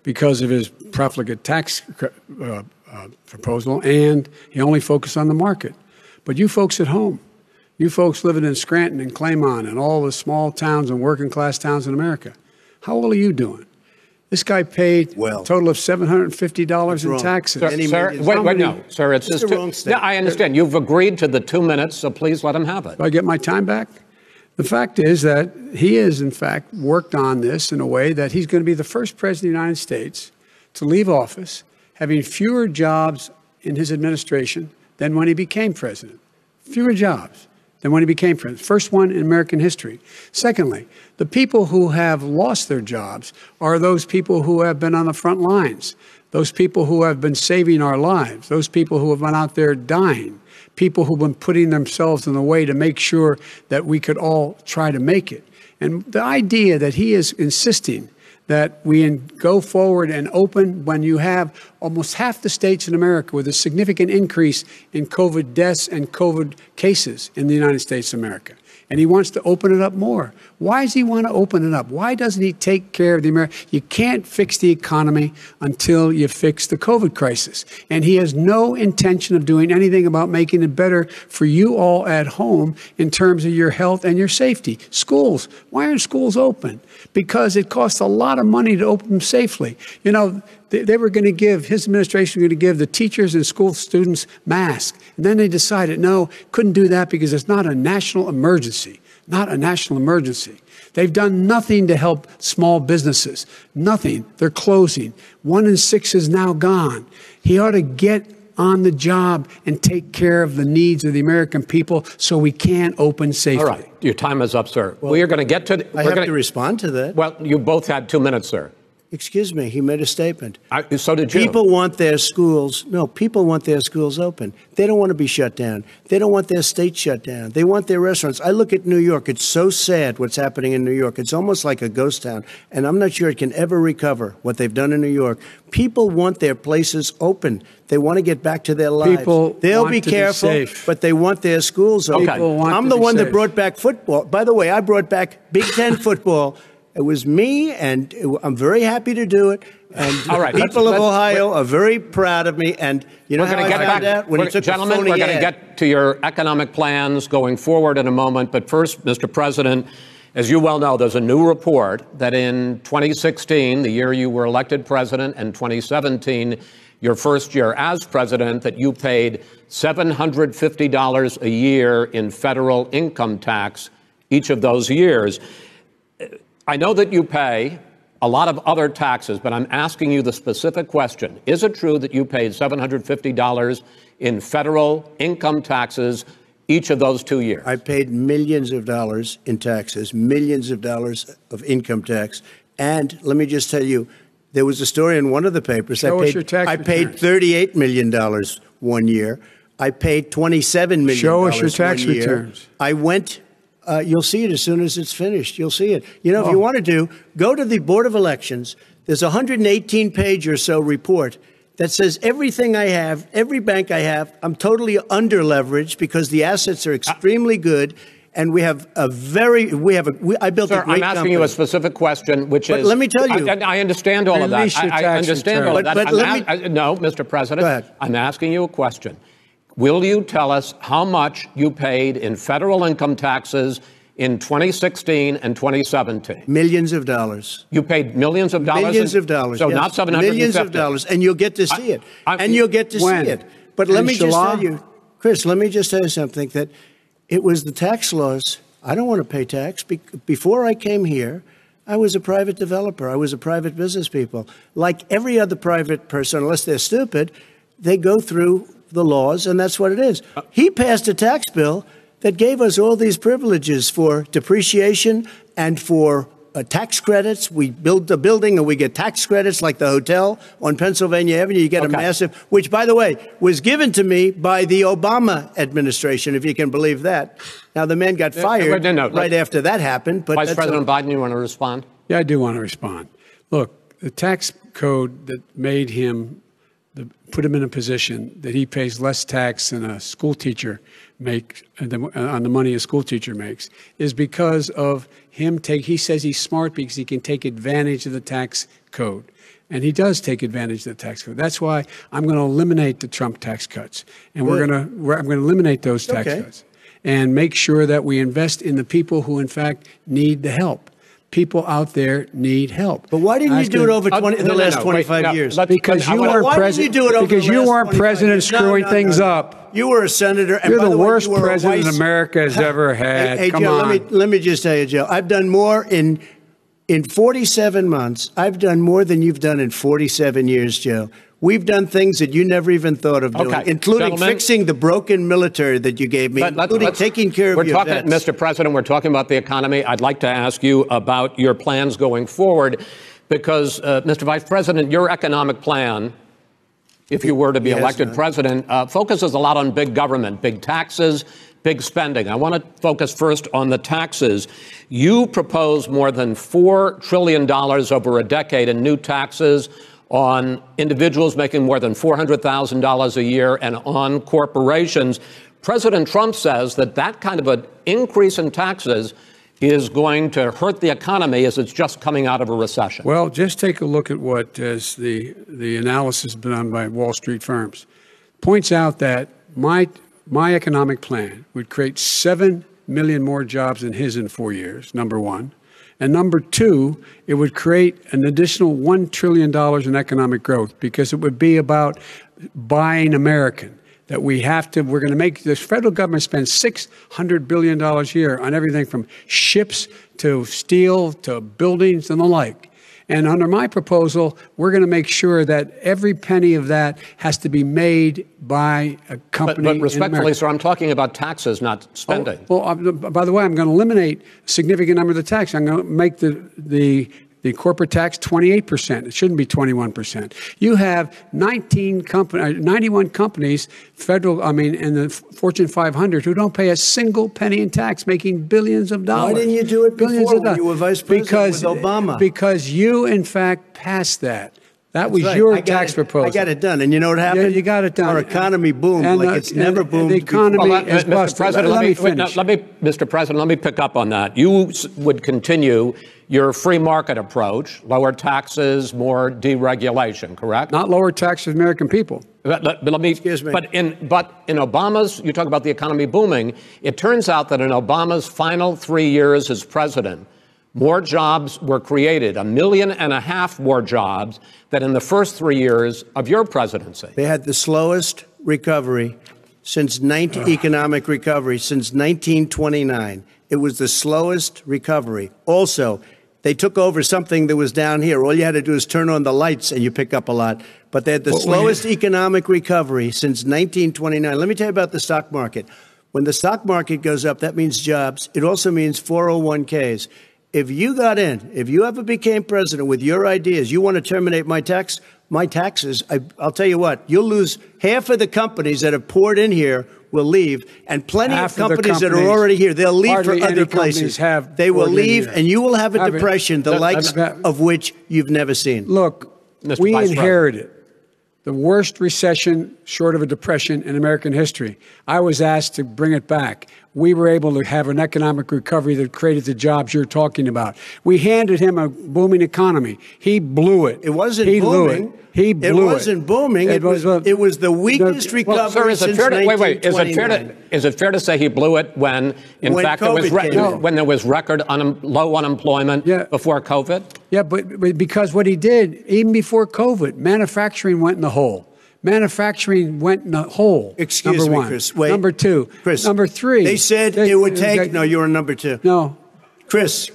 because of his profligate tax proposal, and he only focused on the market. But you folks at home, you folks living in Scranton and Claymont and all the small towns and working class towns in America, how well are you doing? This guy paid a total of $750 in taxes. Sir, wait, no, sir, it's just wrong statement. I understand. You've agreed to the 2 minutes, so please let him have it. Do I get my time back? The fact is that he has, in fact, worked on this in a way that he's going to be the first president of the United States to leave office having fewer jobs in his administration than when he became president. Fewer jobs than when he became president. First one in American history. Secondly, the people who have lost their jobs are those people who have been on the front lines, those people who have been saving our lives, those people who have been out there dying, people who've been putting themselves in the way to make sure that we could all try to make it. And the idea that he is insisting that we go forward and open when you have almost half the states in America with a significant increase in COVID deaths and COVID cases in the United States of America. And he wants to open it up more. Why does he want to open it up? Why doesn't he take care of the American? You can't fix the economy until you fix the COVID crisis. And he has no intention of doing anything about making it better for you all at home in terms of your health and your safety. Schools. Why aren't schools open? Because it costs a lot of money to open them safely. You know, they were going to give, his administration was going to give the teachers and school students masks. And then they decided, no, couldn't do that because it's not a national emergency. Not a national emergency. They've done nothing to help small businesses. Nothing. They're closing. 1 in 6 is now gone. He ought to get on the job and take care of the needs of the American people so we can open safely. All right. Your time is up, sir. Well, we are going to get to... I have to respond to that. Well, you both had 2 minutes, sir. Excuse me, he made a statement. So did you. People want their schools open. They don't want to be shut down. They don't want their state shut down. They want their restaurants. I look at New York. It's so sad what's happening in New York. It's almost like a ghost town. And I'm not sure it can ever recover what they've done in New York. People want their places open. They want to get back to their lives. They'll be careful, but they want their schools open. Okay. I'm the one that brought back football. By the way, I brought back Big Ten football. It was me, and I'm very happy to do it. And all right, people of Ohio are very proud of me. And you know how I found out? When he took the phony ad. We're going to get to your economic plans going forward in a moment. But first, Mr. President, as you well know, there's a new report that in 2016, the year you were elected president, and 2017, your first year as president, that you paid $750 a year in federal income tax each of those years. I know that you pay a lot of other taxes, but I'm asking you the specific question. Is it true that you paid $750 in federal income taxes each of those 2 years? I paid millions of dollars in taxes, millions of dollars of income tax. And let me just tell you, there was a story in one of the papers. I paid $38 million 1 year. I paid $27 million. Show us your tax returns. I went... you'll see it as soon as it's finished. You'll see it. You know, if you want to go to the Board of Elections. There's a 118-page or so report that says everything I have, every bank I have, I'm totally under-leveraged because the assets are extremely good. And I built a great company. I'm asking you a specific question, which is... But let me tell you... I understand all of that. I understand all of that. No, Mr. President, go ahead. I'm asking you a question. Will you tell us how much you paid in federal income taxes in 2016 and 2017? Millions of dollars. You paid millions of dollars? Millions of dollars, So yes. not $750? Millions of dollars, and you'll get to see it. And you'll get to see it. But let me just tell you, Chris, let me just tell you something, that it was the tax laws. I don't want to pay tax. Before I came here, I was a private developer. I was a private business people. Like every other private person, unless they're stupid, they go through the laws, and that's what it is. He passed a tax bill that gave us all these privileges for depreciation and for tax credits. We build a building and we get tax credits, like the hotel on Pennsylvania Avenue. You get a massive, which, by the way, was given to me by the Obama administration, if you can believe that. Now, the man got fired right after that happened. But Vice President Biden, you want to respond? Yeah, I do want to respond. Look, the tax code that made him, put him in a position that he pays less tax than a school teacher makes on the money a school teacher makes is because of him he says he's smart because he can take advantage of the tax code. And he does take advantage of the tax code. That's why I'm going to eliminate the Trump tax cuts. And I'm going to eliminate those tax cuts and make sure that we invest in the people who, in fact, need the help. People out there need help. But why didn't you do it over the last 25 years? Because you weren't president. Because you weren't president screwing things up. You were a senator. And You're the worst president America has ever had. Hey, Come Joe, on. let me just tell you, Joe. I've done more in 47 months. I've done more than you've done in 47 years, Joe. We've done things that you never even thought of doing, including fixing the broken military that you gave me, including taking care of your vets. Mr. President, we're talking about the economy. I'd like to ask you about your plans going forward because, Mr. Vice President, your economic plan, if you were to be elected president, focuses a lot on big government, big taxes, big spending. I want to focus first on the taxes. You propose more than $4 trillion over a decade in new taxes on individuals making more than $400,000 a year and on corporations. President Trump says that kind of an increase in taxes is going to hurt the economy as it's just coming out of a recession. Well, just take a look at what the analysis done by Wall Street firms. Points out that my economic plan would create 7 million more jobs than his in 4 years, number one. And number two, it would create an additional $1 trillion in economic growth because it would be about buying American. That we're going to make the federal government spend $600 billion a year on everything from ships to steel to buildings and the like. And under my proposal, we're going to make sure that every penny of that has to be made by a company. But respectfully, sir, I'm talking about taxes, not spending. By the way, I'm going to eliminate a significant number of the tax. I'm going to make the corporate tax 28%. It shouldn't be 21%. You have 91 companies, in the Fortune 500 who don't pay a single penny in tax, making billions of dollars. Why didn't you do it before when you were vice president with Obama? Because you, in fact, passed that. That was your tax proposal. I got it done. And you know what happened? Yeah, you got it done. Our economy boomed like it's never boomed. The economy is busted. Let me finish. Mr. President, let me pick up on that. You would continue your free market approach, lower taxes, more deregulation, correct? Not lower taxes for American people. Excuse me. But in Obama's, you talk about the economy booming. It turns out that in Obama's final 3 years as president, more jobs were created, 1.5 million more jobs than in the first 3 years of your presidency. They had the slowest recovery economic recovery since 1929. It was the slowest recovery. Also, they took over something that was down here. All you had to do is turn on the lights and you pick up a lot. But they had the slowest economic recovery since 1929. Let me tell you about the stock market. When the stock market goes up, that means jobs. It also means 401ks. If you got in, if you ever became president with your ideas, you want to terminate my taxes, I'll tell you what, you'll lose half of the companies that have poured in here will leave, and plenty of companies that are already here, they'll leave for other places. They will leave, and you will have a depression, the likes of which you've never seen. Look, we inherited the worst recession short of a depression in American history. I was asked to bring it back. We were able to have an economic recovery that created the jobs you're talking about. We handed him a booming economy. He blew it. It wasn't booming. He blew it. It wasn't booming. It was the weakest recovery since 1929. Is it fair to say he blew it when fact, when there was record low unemployment before COVID? Yeah, but because what he did, even before COVID, manufacturing went in the hole. Manufacturing went in a hole. Excuse number me, one. Chris. Wait. Number two. Chris. Number three. They said it would take. No, you're on number two. No. Chris.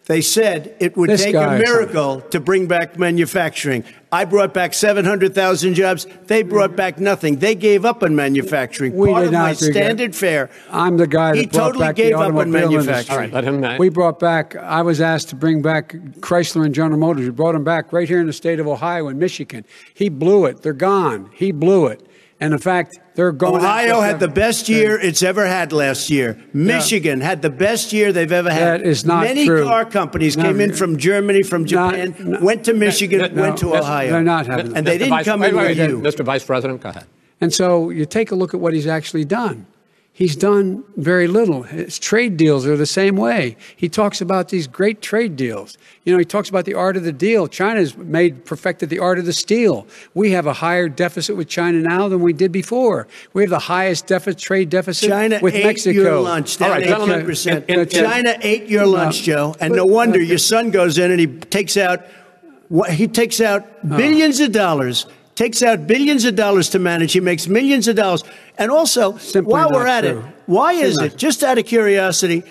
They said it would take a miracle to bring back manufacturing. I brought back 700,000 jobs. They brought back nothing. They gave up on manufacturing. Part of my standard fare. I'm the guy that brought back the automobile industry. All right, let him. We brought back. I was asked to bring back Chrysler and General Motors. We brought them back right here in the state of Ohio and Michigan. He blew it. They're gone. He blew it. And in fact, they're going. Ohio had the best year it's ever had last year. Michigan had the best year they've ever had. That is not Many true. car companies came in from Germany, from Japan, went to Michigan, went to Ohio. They're not having that. And they didn't come in with you. Mr. Vice President, go ahead. And so you take a look at what he's actually done. He's done very little. His trade deals are the same way. He talks about these great trade deals. You know, he talks about the art of the deal. China's perfected the art of the steal. We have a higher deficit with China now than we did before. We have the highest trade deficit with Mexico. China ate your lunch. All right, gentlemen. China ate your lunch, Joe. And no wonder your son goes in and he takes out billions of dollars. Takes out billions of dollars to manage. He makes millions of dollars. And also, while we're at it, why is it, just out of curiosity,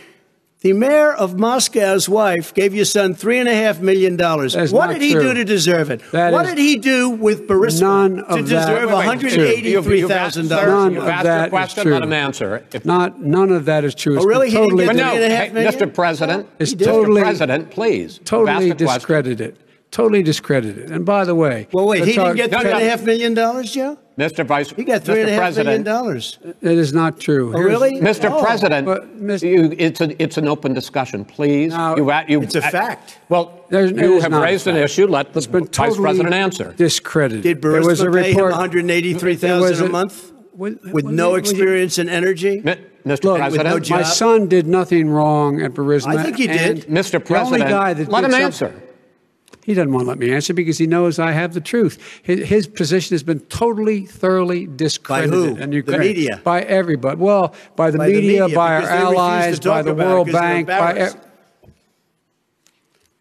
the mayor of Moscow's wife gave your son $3.5 million. What did he do to deserve it? What did he do with Burisma to deserve $183,000? You've asked your question, let him answer. None of that is true. Oh, really? He didn't get $3.5 million? Mr. President, totally, Mr. President, please. Totally discredited. Totally discredited. And by the way, well, wait, he didn't get $3.5 million, Joe? Mr. Vice, he got $3.5 million. That is not true. Oh, really? Mr. President, it's an open discussion, please. It's a fact. Well, you have raised an issue. Let the Vice President answer. Discredited. Did Burisma pay him $183,000 a month with no experience in energy? Mr. President, my son did nothing wrong at Burisma. I think he did. Mr. President, let him answer. He doesn't want to let me answer because he knows I have the truth. His position has been totally, thoroughly discredited. By who? In Ukraine. The media? By everybody. Well, by the media, by our allies, by the World Bank,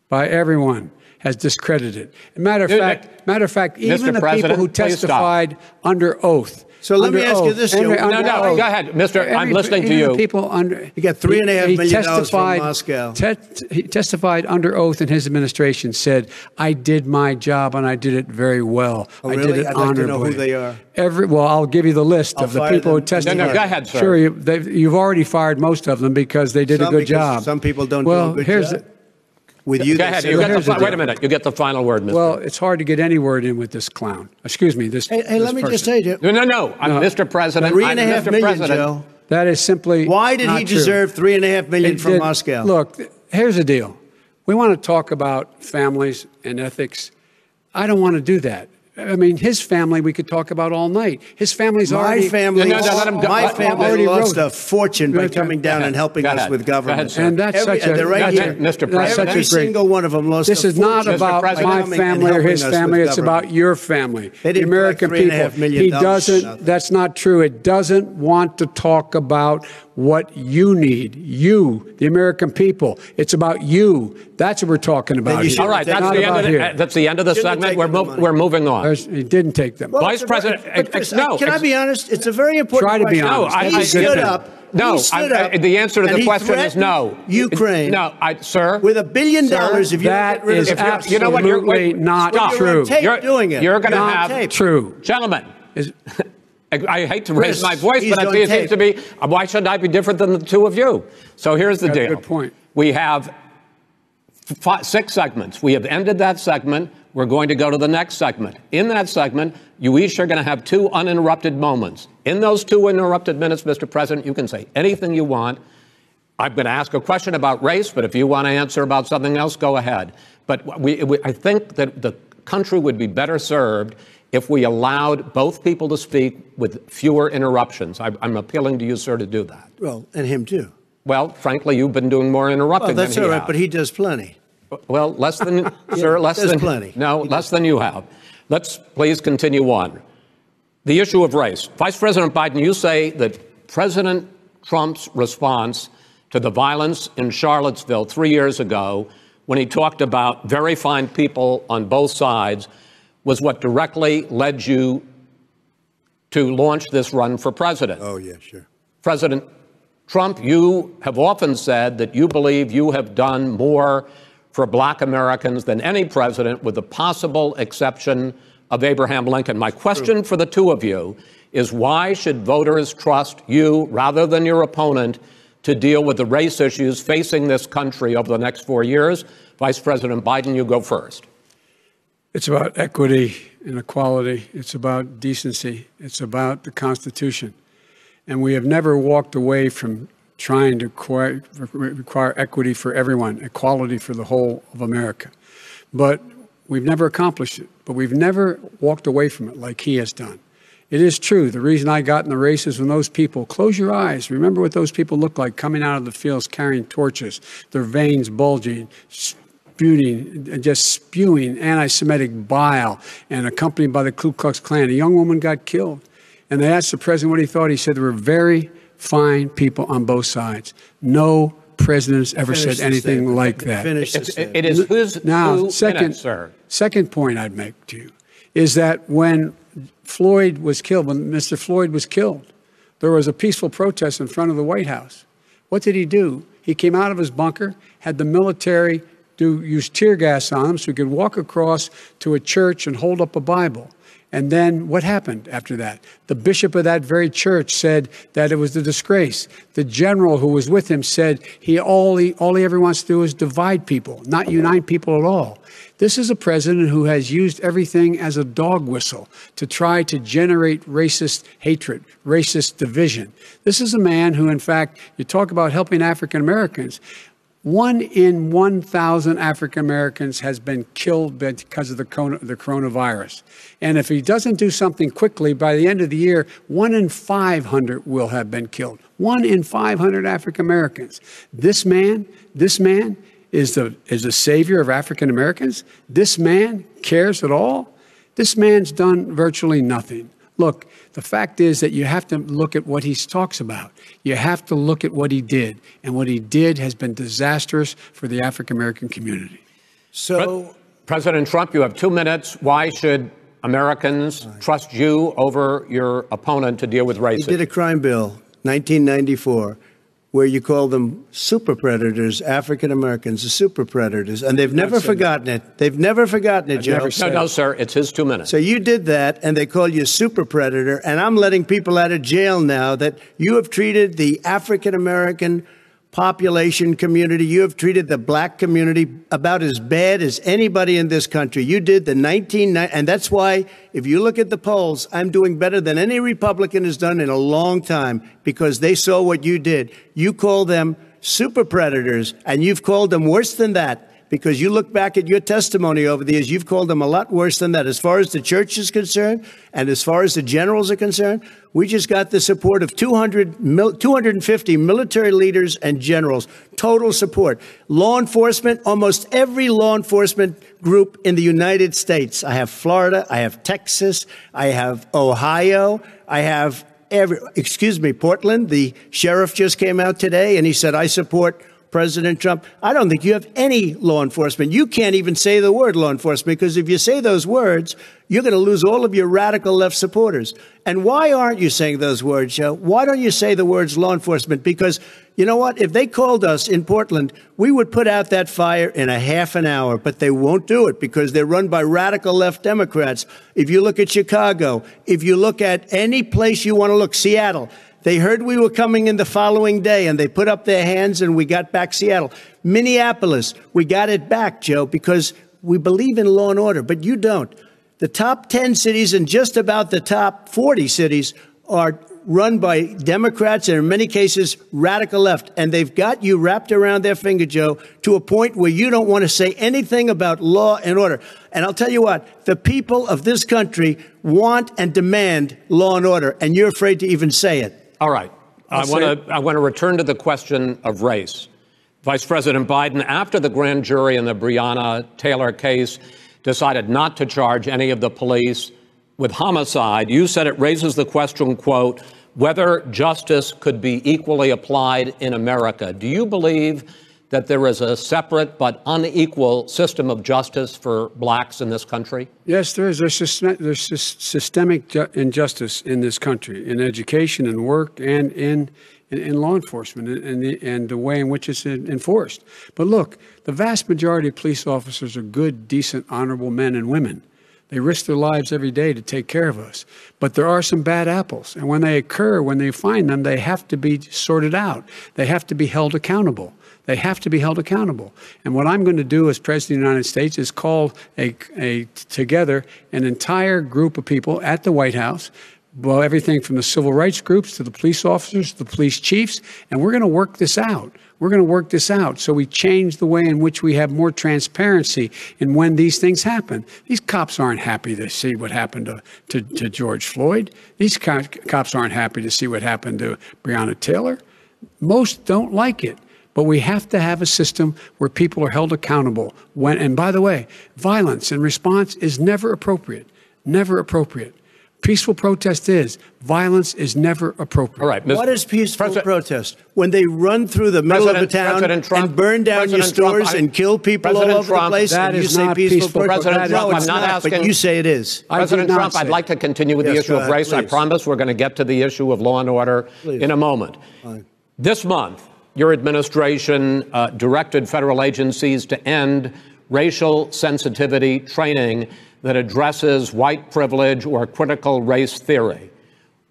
by everyone has discredited. Matter of fact, even the people who testified under oath. So let me ask you this, Joe. No, go ahead, Mr. I'm listening to you. He got $3.5 million from Moscow. He testified under oath in his administration, said, I did my job and I did it very well. Oh, I really? did it I'd honorably. like to know who they are. Well, I'll give you the list of the people who testified. No, go ahead, sir. Sure, you've already fired most of them because they did a good job. Some people don't do a good job. With you, go ahead. Wait a minute. You get the final word, Mr. Well, it's hard to get any word in with this clown. Excuse me. Hey, let me just say, Joe. No. I'm Mr. President. $3.5 million, Joe. That is simply Why did he deserve $3.5 million from Moscow? Look, here's the deal. We want to talk about families and ethics. I don't want to do that. I mean, his family we could talk about all night. His family's already... My family lost a fortune by coming down and helping us with government. And that's such a... Mr. President. Every single one of them lost a fortune. This is not about my family or his family. It's about your family. The American people. He doesn't... That's not true. It doesn't want to talk about what you need. You, the American people. It's about you. That's what we're talking about here. All right, that's the end of the segment. We're moving on. He didn't take them. Well, Vice President, no. Can I be honest? It's a very important question. Try to be honest. He stood up. The answer to the question is no. Ukraine. No, sir. With $1 billion, if you that is absolutely you know what, not true. You're doing it. You're going to have true, gentlemen. I hate to raise my voice, but it seems to be. Why should I be different than the two of you? So here's the deal. Good point. We have 6 segments. We have ended that segment. We're going to go to the next segment. In that segment, you each are going to have 2 uninterrupted moments. In those 2 uninterrupted minutes, Mr. President, you can say anything you want. I'm going to ask a question about race, but if you want to answer about something else, go ahead. But I think that the country would be better served if we allowed both people to speak with fewer interruptions. I'm appealing to you, sir, to do that. Well, and him too. Well, frankly, you've been doing more interrupting than he has. That's all right, but he does plenty. Well, less than, sir, less than plenty. No, less than you have. Let's please continue on. The issue of race. Vice President Biden, you say that President Trump's response to the violence in Charlottesville 3 years ago, when he talked about very fine people on both sides, was what directly led you to launch this run for president. Oh, yeah, sure. President Trump, you have often said that you believe you have done more for black Americans than any president, with the possible exception of Abraham Lincoln. My question for the two of you is, why should voters trust you rather than your opponent to deal with the race issues facing this country over the next 4 years? Vice President Biden, you go first. It's about equity and equality. It's about decency. It's about the Constitution. And we have never walked away from trying to require equity for everyone, equality for the whole of America. But we've never accomplished it. But we've never walked away from it like he has done. It is true. The reason I got in the race is when those people, close your eyes, remember what those people look like coming out of the fields carrying torches, their veins bulging, just spewing anti-Semitic bile, and accompanied by the Ku Klux Klan. A young woman got killed. And they asked the president what he thought. He said there were very fine people on both sides. No president's ever said anything like that. It is who's now, second point I'd make to you is that when Floyd was killed, when Mr. Floyd was killed, there was a peaceful protest in front of the White House. What did he do? He came out of his bunker, had the military use tear gas on him so he could walk across to a church and hold up a Bible. And then what happened after that? The bishop of that very church said that it was a disgrace. The general who was with him said all he ever wants to do is divide people, not unite people at all. This is a president who has used everything as a dog whistle to try to generate racist hatred, racist division. This is a man who, in fact, you talk about helping African Americans. 1 in 1,000 African Americans has been killed because of the coronavirus. And if he doesn't do something quickly, by the end of the year, 1 in 500 will have been killed. 1 in 500 African Americans. This man is the savior of African Americans. This man cares at all. This man's done virtually nothing. Look, the fact is that you have to look at what he talks about. You have to look at what he did. And what he did has been disastrous for the African-American community. So, President Trump, you have 2 minutes. Why should Americans trust you over your opponent to deal with racism? He did a crime bill, 1994, where you call them super predators, African Americans, the super predators, and they've never forgotten it. They've never forgotten it, Joe. No, sir, it's his 2 minutes. So you did that, and they call you a super predator, and I'm letting people out of jail now that you have treated the African American population community, you have treated the black community about as bad as anybody in this country. You did the 1990, and that's why, if you look at the polls, I'm doing better than any Republican has done in a long time, because they saw what you did. You call them super predators, and you've called them worse than that, because you look back at your testimony over the years, you've called them a lot worse than that. As far as the church is concerned, and as far as the generals are concerned, we just got the support of 250 military leaders and generals, total support. Law enforcement, almost every law enforcement group in the United States. I have Florida, I have Texas, I have Ohio, I have Portland. The sheriff just came out today and he said, I support President Trump. I don't think you have any law enforcement. You can't even say the word law enforcement, because if you say those words, you're going to lose all of your radical left supporters. And why aren't you saying those words, Joe? Why don't you say the words law enforcement? Because you know what? If they called us in Portland, we would put out that fire in a half an hour, but they won't do it because they're run by radical left Democrats. If you look at Chicago, if you look at any place you want to look, Seattle, they heard we were coming in the following day, and they put up their hands, and we got back Seattle. Minneapolis, we got it back, Joe, because we believe in law and order, but you don't. The top 10 cities and just about the top 40 cities are run by Democrats and, in many cases, radical left. And they've got you wrapped around their finger, Joe, to a point where you don't want to say anything about law and order. And I'll tell you what, the people of this country want and demand law and order, and you're afraid to even say it. All right. I want to return to the question of race. Vice President Biden, after the grand jury in the Breonna Taylor case decided not to charge any of the police with homicide, you said it raises the question, quote, whether justice could be equally applied in America. Do you believe that there is a separate but unequal system of justice for blacks in this country? Yes, there is. There's systemic injustice in this country, in education and work and in law enforcement and the way in which it's enforced. But look, the vast majority of police officers are good, decent, honorable men and women. They risk their lives every day to take care of us. But there are some bad apples. And when they occur, when they find them, they have to be sorted out. They have to be held accountable. They have to be held accountable. And what I'm going to do as President of the United States is call together an entire group of people at the White House, well, everything from the civil rights groups to the police officers, to the police chiefs, and we're going to work this out. We're going to work this out so we change the way in which we have more transparency in when these things happen. These cops aren't happy to see what happened to George Floyd. These cops aren't happy to see what happened to Breonna Taylor. Most don't like it. But we have to have a system where people are held accountable. And by the way, violence in response is never appropriate. Never appropriate. Peaceful protest is. Violence is never appropriate. All right. What is peaceful protest? When they run through the middle of a town and burn down your stores and kill people all over the place, that and you is say not peaceful protest? President Trump, No, it's I'm not asking. but you say it is. President Trump, I'd like to continue with the issue of race. I promise we're going to get to the issue of law and order in a moment. Fine. This month, your administration directed federal agencies to end racial sensitivity training that addresses white privilege or critical race theory.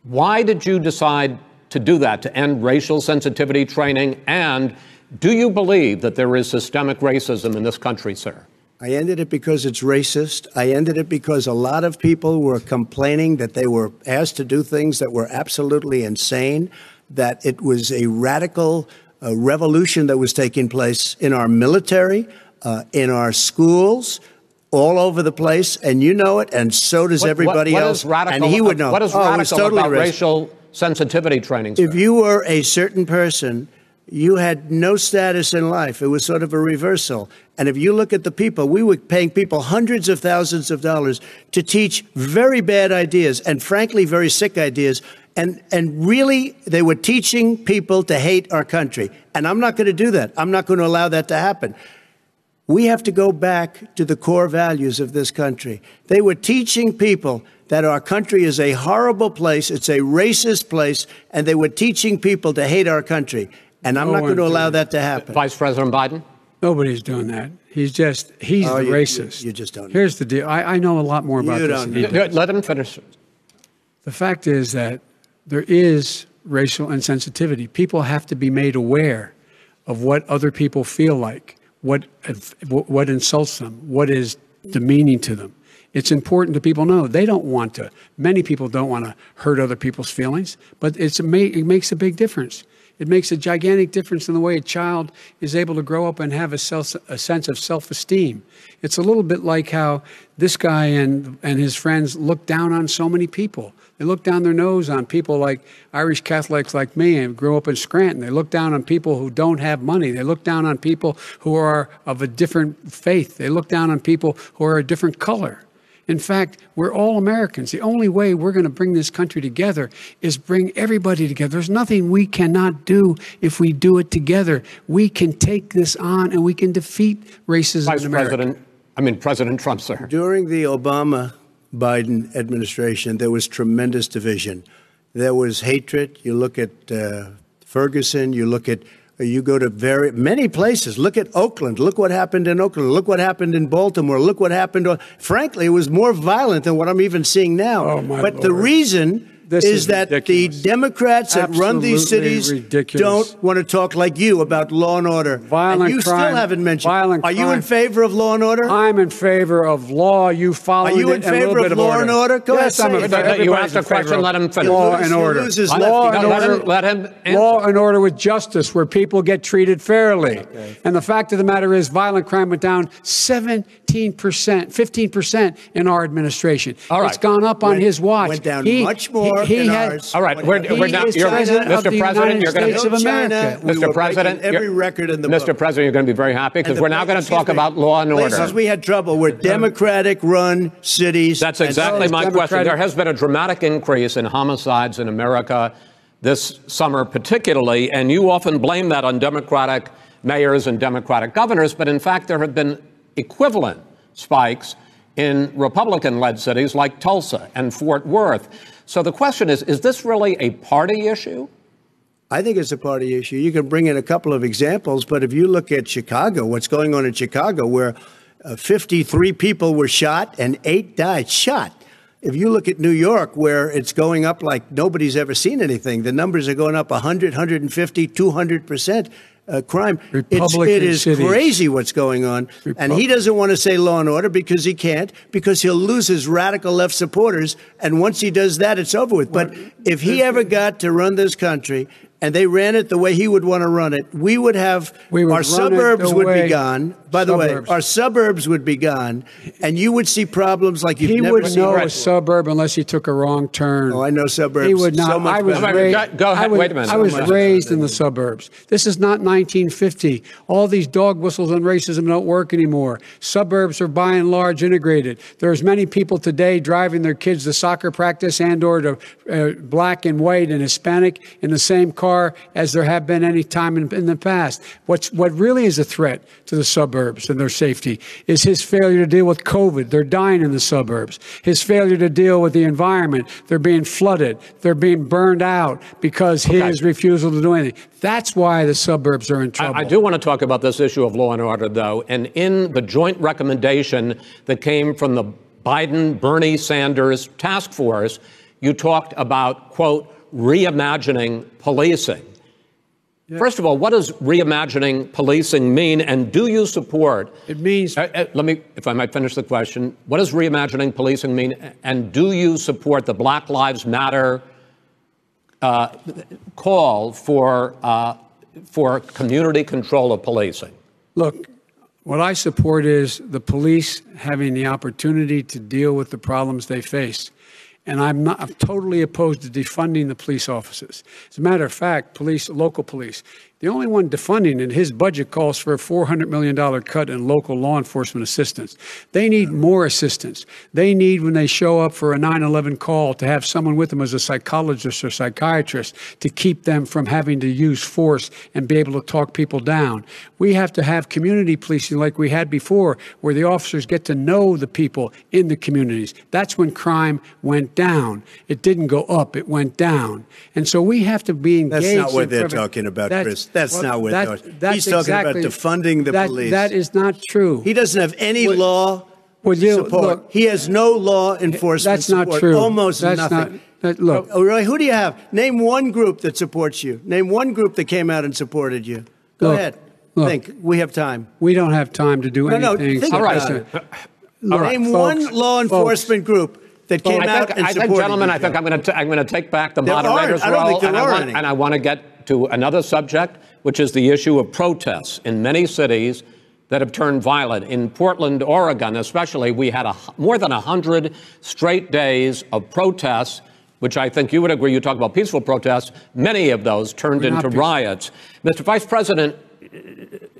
Why did you decide to do that, to end racial sensitivity training? And do you believe that there is systemic racism in this country, sir? I ended it because it's racist. I ended it because a lot of people were complaining that they were asked to do things that were absolutely insane, that it was a radical revolution that was taking place in our military, in our schools, all over the place, and you know it, and so does everybody else. Radical, and he would know. What is radical totally about racial sensitivity training, sir? If you were a certain person, you had no status in life. It was sort of a reversal. And if you look at the people, we were paying people hundreds of thousands of dollars to teach very bad ideas and, frankly, very sick ideas. And really, they were teaching people to hate our country. And I'm not going to do that. I'm not going to allow that to happen. We have to go back to the core values of this country. They were teaching people that our country is a horrible place, it's a racist place, and they were teaching people to hate our country. And I'm not going to allow that to happen. Vice President Biden? Nobody's doing that. He's the racist. You just don't know. Here's the deal. I know a lot more about this than he does. Let him finish. The fact is that there is racial insensitivity. People have to be made aware of what other people feel like, what insults them, what is demeaning to them. It's important that people know they don't want to. Many people don't want to hurt other people's feelings, but it makes a big difference. It makes a gigantic difference in the way a child is able to grow up and have a sense of self-esteem. It's a little bit like how this guy and his friends look down on so many people. They look down their nose on people like Irish Catholics like me and grew up in Scranton. They look down on people who don't have money. They look down on people who are of a different faith. They look down on people who are a different color. In fact, we're all Americans. The only way we're going to bring this country together is bring everybody together. There's nothing we cannot do if we do it together. We can take this on and we can defeat racism in America. President Trump, sir. During the Obama-Biden administration, there was tremendous division. There was hatred. You look at Ferguson, you go to many places. Look at Oakland. Look what happened in Oakland. Look what happened in Baltimore. Look what happened. Frankly, it was more violent than what I'm even seeing now. Oh, my but Lord. The reason is that ridiculous. The Democrats that run these cities don't want to talk like you about law and order. Violent and you crime, still haven't mentioned. Violent Are you crime. in favor of law and order? I'm in favor of law. You follow it. Are you in favor of law and order? Go yes, ahead. I'm in favor. You asked a question. Let him finish. Law and order. Law and order. Let him answer. Law and order with justice, where people get treated fairly. Okay. And the fact of the matter is, violent crime went down 15% in our administration. All right. It's gone up on his watch. Went down much more in ours. All right, we're now. Mr. President, you're going to. Mr. President, every record in the book. Mr. President, you're going to be very happy because we're now going to talk about law and order. Places we had trouble were Democratic-run cities. That's exactly my question. There has been a dramatic increase in homicides in America this summer, particularly, and you often blame that on Democratic mayors and Democratic governors, but in fact, there have been equivalent spikes in Republican-led cities like Tulsa and Fort Worth. So the question is this really a party issue? I think it's a party issue. You can bring in a couple of examples, but if you look at Chicago, what's going on in Chicago, where 53 people were shot and 8 died shot. If you look at New York, where it's going up like nobody's ever seen anything, the numbers are going up 100, 150, 200%. Crime. It is crazy what's going on. And he doesn't want to say law and order because he can't, because he'll lose his radical left supporters. And once he does that, it's over with. But if he ever got to run this country and they ran it the way he would want to run it, our suburbs would be gone. By the way, our suburbs would be gone, and you would see problems like you've never seen. He would know a suburb unless he took a wrong turn. Oh, I know suburbs. He would not. So much Go ahead. Wait a minute. I was raised in the suburbs. This is not 1950. All these dog whistles on racism don't work anymore. Suburbs are by and large integrated. There's many people today driving their kids to soccer practice and or to black and white and Hispanic in the same car as there have been any time in the past. What really is a threat to the suburbs and their safety is his failure to deal with COVID. They're dying in the suburbs. His failure to deal with the environment. They're being flooded. They're being burned out because his refusal to do anything. That's why the suburbs are in trouble. I do want to talk about this issue of law and order, though. And in the joint recommendation that came from the Biden-Bernie Sanders task force, you talked about, quote, reimagining policing. First of all, what does reimagining policing mean, and do you support? It means. Let me, if I might finish the question. What does reimagining policing mean, and do you support the Black Lives Matter call for community control of policing? Look, what I support is the police having the opportunity to deal with the problems they face. And I'm totally opposed to defunding the police offices. As a matter of fact, local police, the only one defunding it, his budget calls for a $400 million cut in local law enforcement assistance. They need more assistance. They need, when they show up for a 9/11 call, to have someone with them as a psychologist or psychiatrist to keep them from having to use force and be able to talk people down. We have to have community policing like we had before, where the officers get to know the people in the communities. That's when crime went down. It didn't go up, it went down. And so we have to be engaged. That's not what they're talking about, Chris. That's not what he's talking about, defunding the police. That is not true. He doesn't have any law support. Look, he has no law enforcement support. That's not true. Almost nothing. Look. Oh, really? Who do you have? Name one group that supports you. Name one group that came out and supported you. Go ahead. Think. We have time. We don't have time to do anything. Think about it. Name one law enforcement group that came out and supported gentlemen, you. I think I'm going to take back the moderator's role, and I want to get to another subject, which is the issue of protests in many cities that have turned violent. In Portland, Oregon, especially, we had more than 100 straight days of protests, which I think you would agree. You talk about peaceful protests. Many of those turned into riots. Mr. Vice President,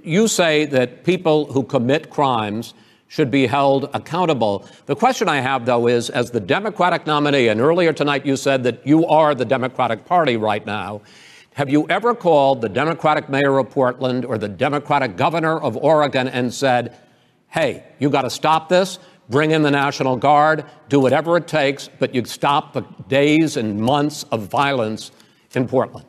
you say that people who commit crimes should be held accountable. The question I have, though, is, as the Democratic nominee, and earlier tonight you said that you are the Democratic Party right now, have you ever called the Democratic mayor of Portland or the Democratic governor of Oregon and said, hey, you got to stop this, bring in the National Guard, do whatever it takes, but you stop the days and months of violence in Portland?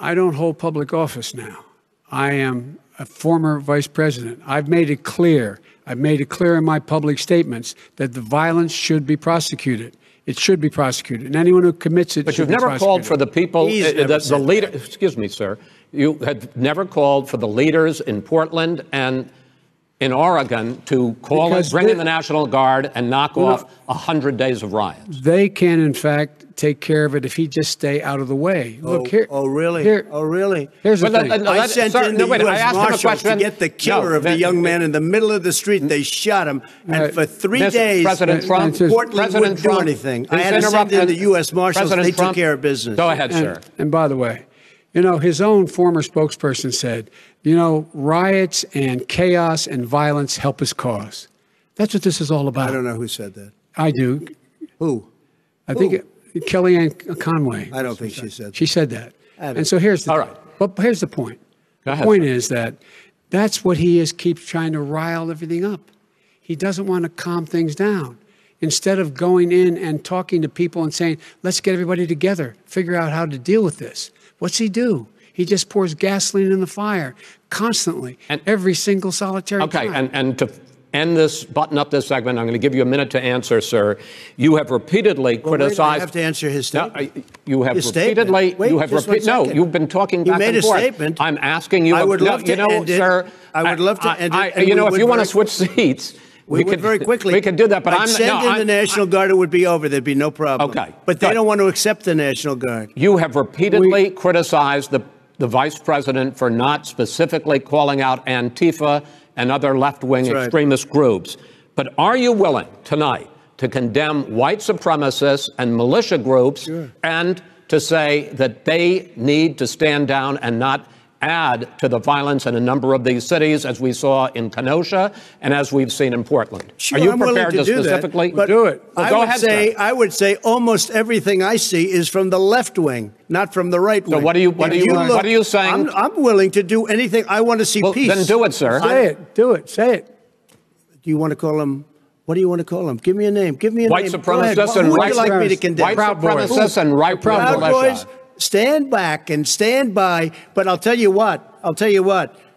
I don't hold public office now. I am a former vice president. I've made it clear in my public statements that the violence should be prosecuted. It should be prosecuted, and anyone who commits it. But you've never called for the people, the leader. Excuse me, sir. You had never called for the leaders in Portland and in Oregon to bring in the National Guard and knock off 100 days of riots. They can, in fact, take care of it if he just stay out of the way. Look here. Oh, really? Really? Here's the thing. I sent in the U.S. Marshals to get the killer of the young man in the middle of the street. They shot him, and for 3 days, President Trump, Portland wouldn't do anything. I had to send in the U.S. Marshals. They took care of business. Go ahead, sir. And by the way, his own former spokesperson said, riots and chaos and violence help his cause. That's what this is all about. I don't know who said that. I do. Who? I think Kellyanne Conway. I don't think she said that. She said that. And so here's the point. The point is that that's what he is, keeps trying to rile everything up. He doesn't want to calm things down. Instead of going in and talking to people and saying, let's get everybody together, figure out how to deal with this. What's he do? He just pours gasoline in the fire constantly, and every single solitary time. And to end this, button up this segment, I'm going to give you a minute to answer, sir. You have repeatedly criticized. I have to answer his statement. No, you have his repeatedly. Statement. Wait, you have just 1 second. No, you've been talking back and forth. You made a statement. I'm asking you. I would love to end it. Sir. I would love to end it. You know, if you want to switch seats. We could very quickly. We could do that, but I'd send in the National Guard. It would be over. There'd be no problem. Okay. But they don't want to accept the National Guard. You have repeatedly criticized the vice president for not specifically calling out Antifa and other left-wing extremist groups. But are you willing tonight to condemn white supremacists and militia groups and to say that they need to stand down and not add to the violence in a number of these cities, as we saw in Kenosha and as we've seen in Portland? Sure, are you I'm prepared to specifically do it? Well, go ahead, I would say almost everything I see is from the left wing, not from the right wing. So what are you saying? I'm willing to do anything. I want to see peace. Then do it, sir. Say it. Do it. Say it. Do you want to call him? What do you want to call him? Give me a name. Give me a white name. Supremacists and who would you like me to condemn? White supremacists and right Proud Boys. Stand back and stand by. But I'll tell you what.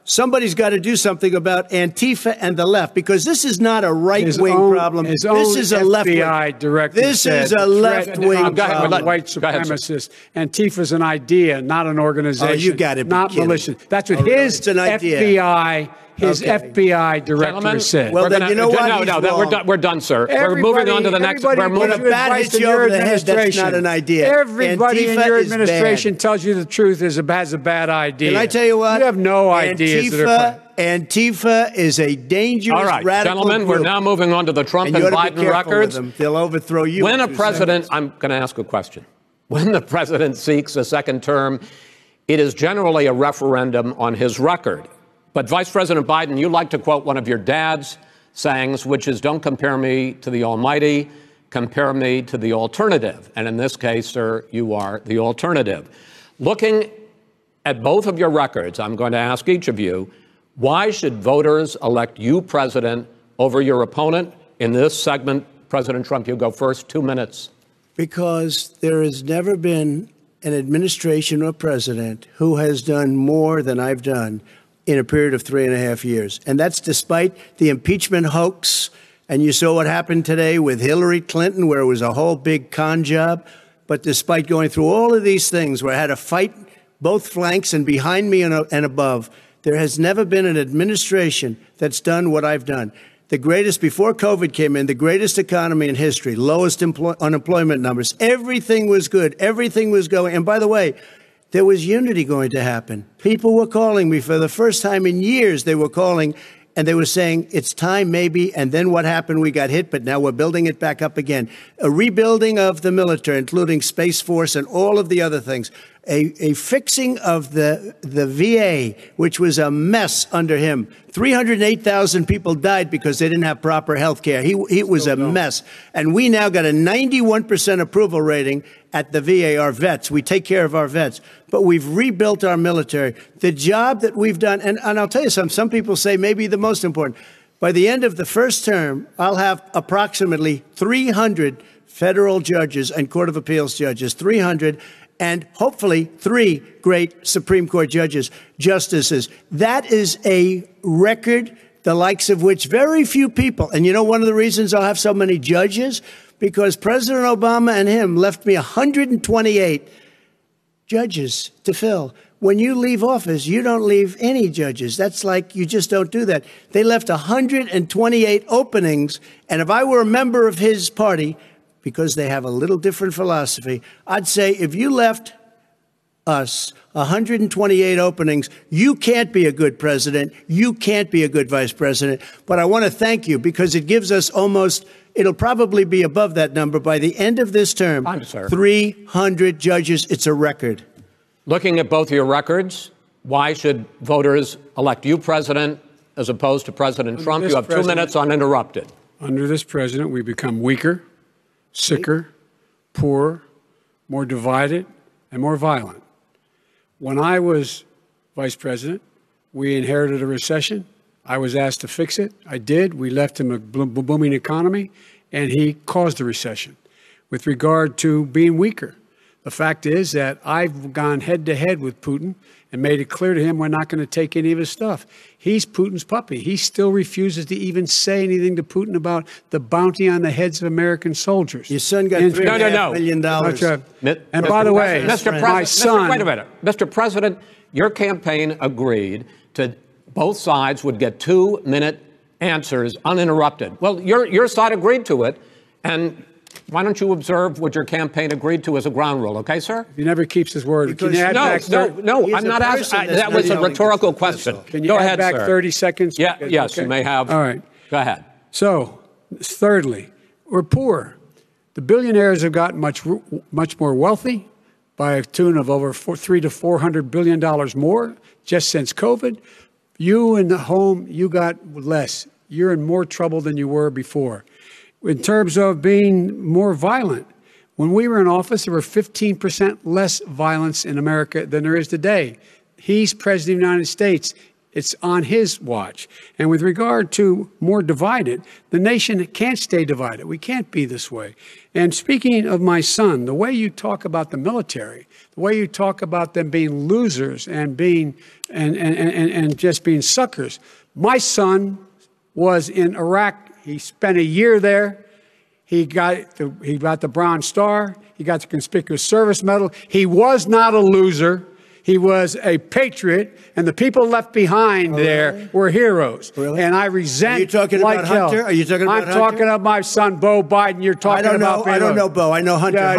Somebody's got to do something about Antifa and the left, because this is not a right-wing problem. This is a left-wing. FBI director This is a left-wing problem. White supremacists. Antifa's an idea, not an organization. Oh, you got it. Not militia. That's what his FBI. His FBI director said. Well, then you know what? No, we're done, sir. We're moving on to the next. We're moving. When a bat hits you over the head, that's not an idea. Everybody in your administration tells you the truth has a bad idea. Can I tell you what? You have no ideas. Antifa is a dangerous, all right, radical gentlemen, group. We're now moving on to the Trump and Biden records. They'll overthrow you. When a president, I'm going to ask a question. When the president seeks a second term, it is generally a referendum on his record. But Vice President Biden, you like to quote one of your dad's sayings, which is, don't compare me to the almighty, compare me to the alternative. And in this case, sir, you are the alternative. Looking at both of your records, I'm going to ask each of you, why should voters elect you president over your opponent? In this segment, President Trump, you go first, 2 minutes. Because there has never been an administration or president who has done more than I've done in a period of 3.5 years. And that's despite the impeachment hoax. And you saw what happened today with Hillary Clinton, where it was a whole big con job. But despite going through all of these things, where I had to fight both flanks and behind me and above, there has never been an administration that's done what I've done. The greatest, before COVID came in, the greatest economy in history, lowest unemployment numbers. Everything was good. Everything was going. And by the way, there was unity going to happen. People were calling me for the first time in years. They were calling and they were saying, it's time maybe. And then what happened? We got hit, but now we're building it back up again. A rebuilding of the military, including Space Force and all of the other things. A fixing of the VA, which was a mess under him. 308,000 people died because they didn't have proper health care. It was a mess. And we now got a 91% approval rating at the VA, our vets. We take care of our vets. But we've rebuilt our military. The job that we've done, and I'll tell you something, some people say maybe the most important. By the end of the first term, I'll have approximately 300 federal judges and Court of Appeals judges, 300, and hopefully 3 great Supreme Court justices. That is a record, the likes of which very few people, and you know one of the reasons I'll have so many judges? Because President Obama and him left me 128 judges to fill. When you leave office, you don't leave any judges. That's like, you just don't do that. They left 128 openings, and if I were a member of his party, because they have a little different philosophy, I'd say if you left us 128 openings, you can't be a good president. You can't be a good vice president. But I want to thank you because it gives us almost, it'll probably be above that number by the end of this term. 300 judges. It's a record. Looking at both your records, why should voters elect you president as opposed to President Trump? You have 2 minutes uninterrupted. Under this president, we become weaker, sicker, poorer, more divided, and more violent. When I was vice president, We inherited a recession. I was asked to fix it. I did. We left him a booming economy, and he caused the recession. With regard to being weaker, the fact is that I've gone head-to-head with Putin and made it clear to him we're not going to take any of his stuff. He's Putin's puppy. He still refuses to even say anything to Putin about the bounty on the heads of American soldiers. Your son got $3.5 million. And by the way, my son... Wait a minute. Mr. President, your campaign agreed to both sides would get 2-minute answers uninterrupted. Well, your side agreed to it, and why don't you observe what your campaign agreed to as a ground rule, okay, sir? He never keeps his word. No, I'm not asking. That was a rhetorical question. Can you Go add ahead, back sir. 30 seconds? Yeah, yes, okay. you may have. All right. Go ahead. So, thirdly, we're poor. The billionaires have gotten much more wealthy by a tune of over $300 to $400 billion more just since COVID. You in the home, you got less. You're in more trouble than you were before. In terms of being more violent, when we were in office, there were 15% less violence in America than there is today. He's president of the United States. It's on his watch. And with regard to more divided, the nation can't stay divided. We can't be this way. And speaking of my son, the way you talk about the military, the way you talk about them being losers and being and just being suckers. My son was in Iraq. He spent a year there. He got the Bronze Star. He got the Conspicuous Service Medal. He was not a loser. He was a patriot, and the people left behind there were heroes. Really? And I resent. Are you talking about Hunter? Are you talking about Hunter? I'm talking about my son, Beau Biden. You're talking about. I don't know Beau. I know Hunter. Yeah,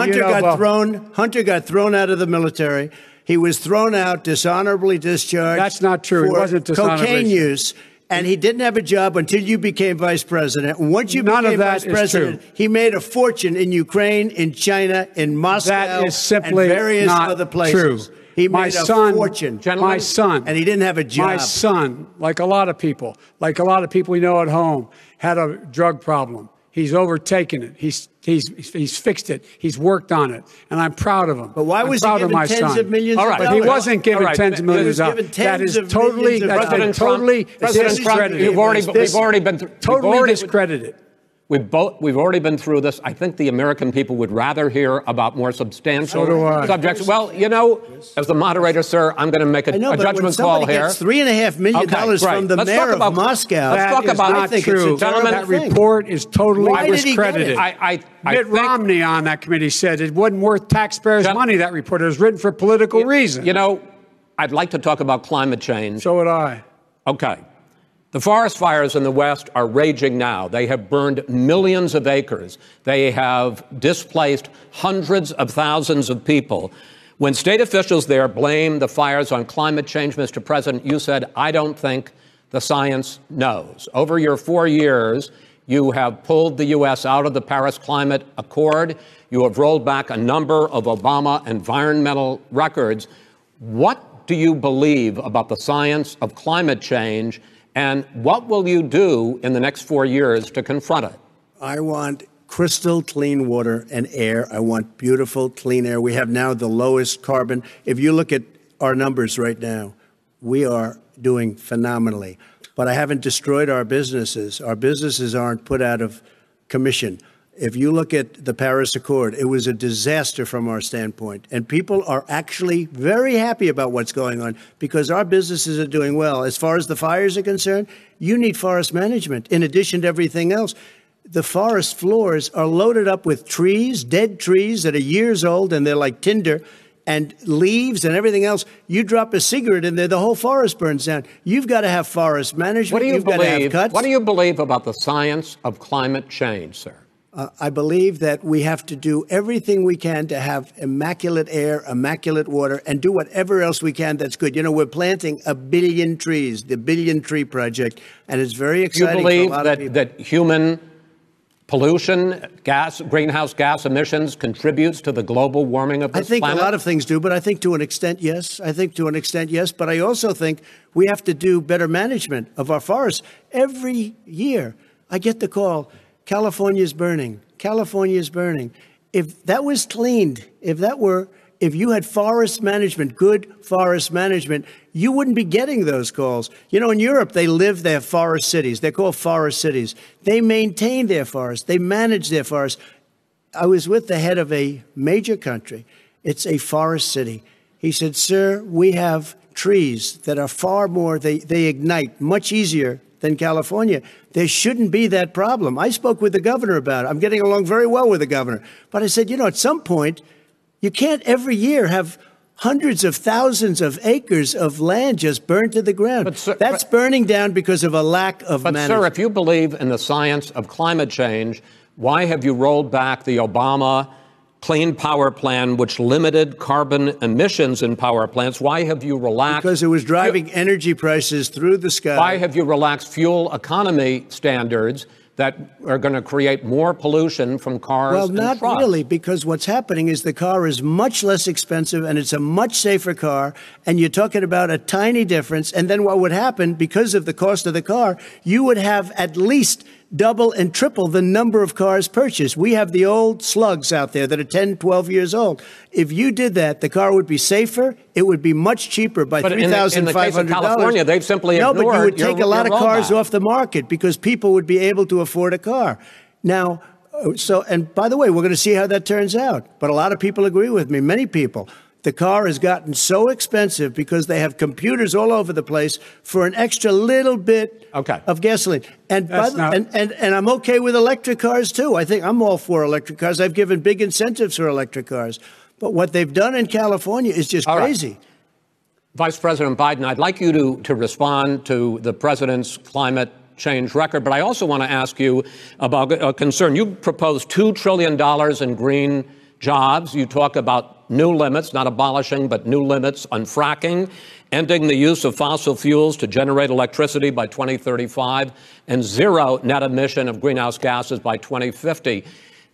Hunter got thrown out of the military. He was thrown out, dishonorably discharged. That's not true. It wasn't dishonorably. Cocaine use. And he didn't have a job until you became vice president. And once you became vice president, he made a fortune in Ukraine, in China, in Moscow, that is simply and various not other places. True. He made a fortune. My son. And he didn't have a job. My son, like a lot of people we know at home, had a drug problem. He's overtaken it. He's fixed it. He's worked on it, and I'm proud of him. But why was he given tens of millions of dollars? But he wasn't given tens of millions of dollars. That is totally discredited. We've already been totally discredited. We've already been through this. I think the American people would rather hear about more substantial subjects. Well, you know, as the moderator, sir, I'm going to make a judgment call here. Gets $3.5 million from the mayor of Moscow. Let's talk about not true. Gentlemen, that report is totally discredited. Mitt Romney on that committee said it wasn't worth taxpayers' money, that report. It was written for political reasons. You know, I'd like to talk about climate change. So would I. Okay. The forest fires in the West are raging now. They have burned millions of acres. They have displaced hundreds of thousands of people. When state officials there blame the fires on climate change, Mr. President, you said, I don't think the science knows. Over your 4 years, you have pulled the U.S. out of the Paris Climate Accord. You have rolled back a number of Obama environmental records. What do you believe about the science of climate change? And what will you do in the next 4 years to confront it? I want crystal clean water and air. I want beautiful, clean air. We have now the lowest carbon. If you look at our numbers right now, we are doing phenomenally. But I haven't destroyed our businesses. Our businesses aren't put out of commission. If you look at the Paris Accord, it was a disaster from our standpoint. And people are actually very happy about what's going on because our businesses are doing well. As far as the fires are concerned, you need forest management in addition to everything else. The forest floors are loaded up with trees, dead trees that are years old, and they're like tinder, and leaves and everything else. You drop a cigarette in there, the whole forest burns down. You've got to have forest management. What do you believe? Got to have cuts. What do you believe about the science of climate change, sir? I believe that we have to do everything we can to have immaculate air, immaculate water, and do whatever else we can that's good. You know, we're planting 1 billion trees, the Billion Tree Project, and it's very exciting for a lot of people. That human pollution, greenhouse gas emissions contributes to the global warming of this planet? I think a lot of things do, but I think to an extent, yes. But I also think we have to do better management of our forests. Every year, I get the call, California's burning. California's burning. If that was cleaned, if that were if you had forest management, good forest management, you wouldn't be getting those calls. You know, in Europe, they live their forest cities. They're called forest cities. They maintain their forests. They manage their forests. I was with the head of a major country. It's a forest city. He said, sir, we have trees that are far more, they ignite much easier than California. There shouldn't be that problem. I spoke with the governor about it. I'm getting along very well with the governor. But I said, you know, at some point, you can't every year have hundreds of thousands of acres of land just burned to the ground. That's burning down because of a lack of management. But, sir, if you believe in the science of climate change, why have you rolled back the Obama Clean Power Plan, which limited carbon emissions in power plants? Why have you relaxed? Because it was driving energy prices through the sky. Why have you relaxed fuel economy standards that are going to create more pollution from cars and trucks? Well, not really, because what's happening is the car is much less expensive and it's a much safer car, and you're talking about a tiny difference. And then what would happen, because of the cost of the car, you would have at least double and triple the number of cars purchased. We have the old slugs out there that are 10, 12 years old. If you did that, the car would be safer. It would be much cheaper by $3,500. In the case of California, they've simply ignored. No, but you would take a lot of cars off the market because people would be able to afford a car. Now, and by the way, we're going to see how that turns out. But a lot of people agree with me, many people. The car has gotten so expensive because they have computers all over the place for an extra little bit of gasoline. And I'm okay with electric cars, too. I think I'm all for electric cars. I've given big incentives for electric cars. But what they've done in California is just crazy. Right. Vice President Biden, I'd like you to respond to the president's climate change record, but I also want to ask you about a concern. You proposed $2 trillion in green jobs. You talk about new limits, not abolishing, but new limits on fracking, ending the use of fossil fuels to generate electricity by 2035, and zero net emission of greenhouse gases by 2050.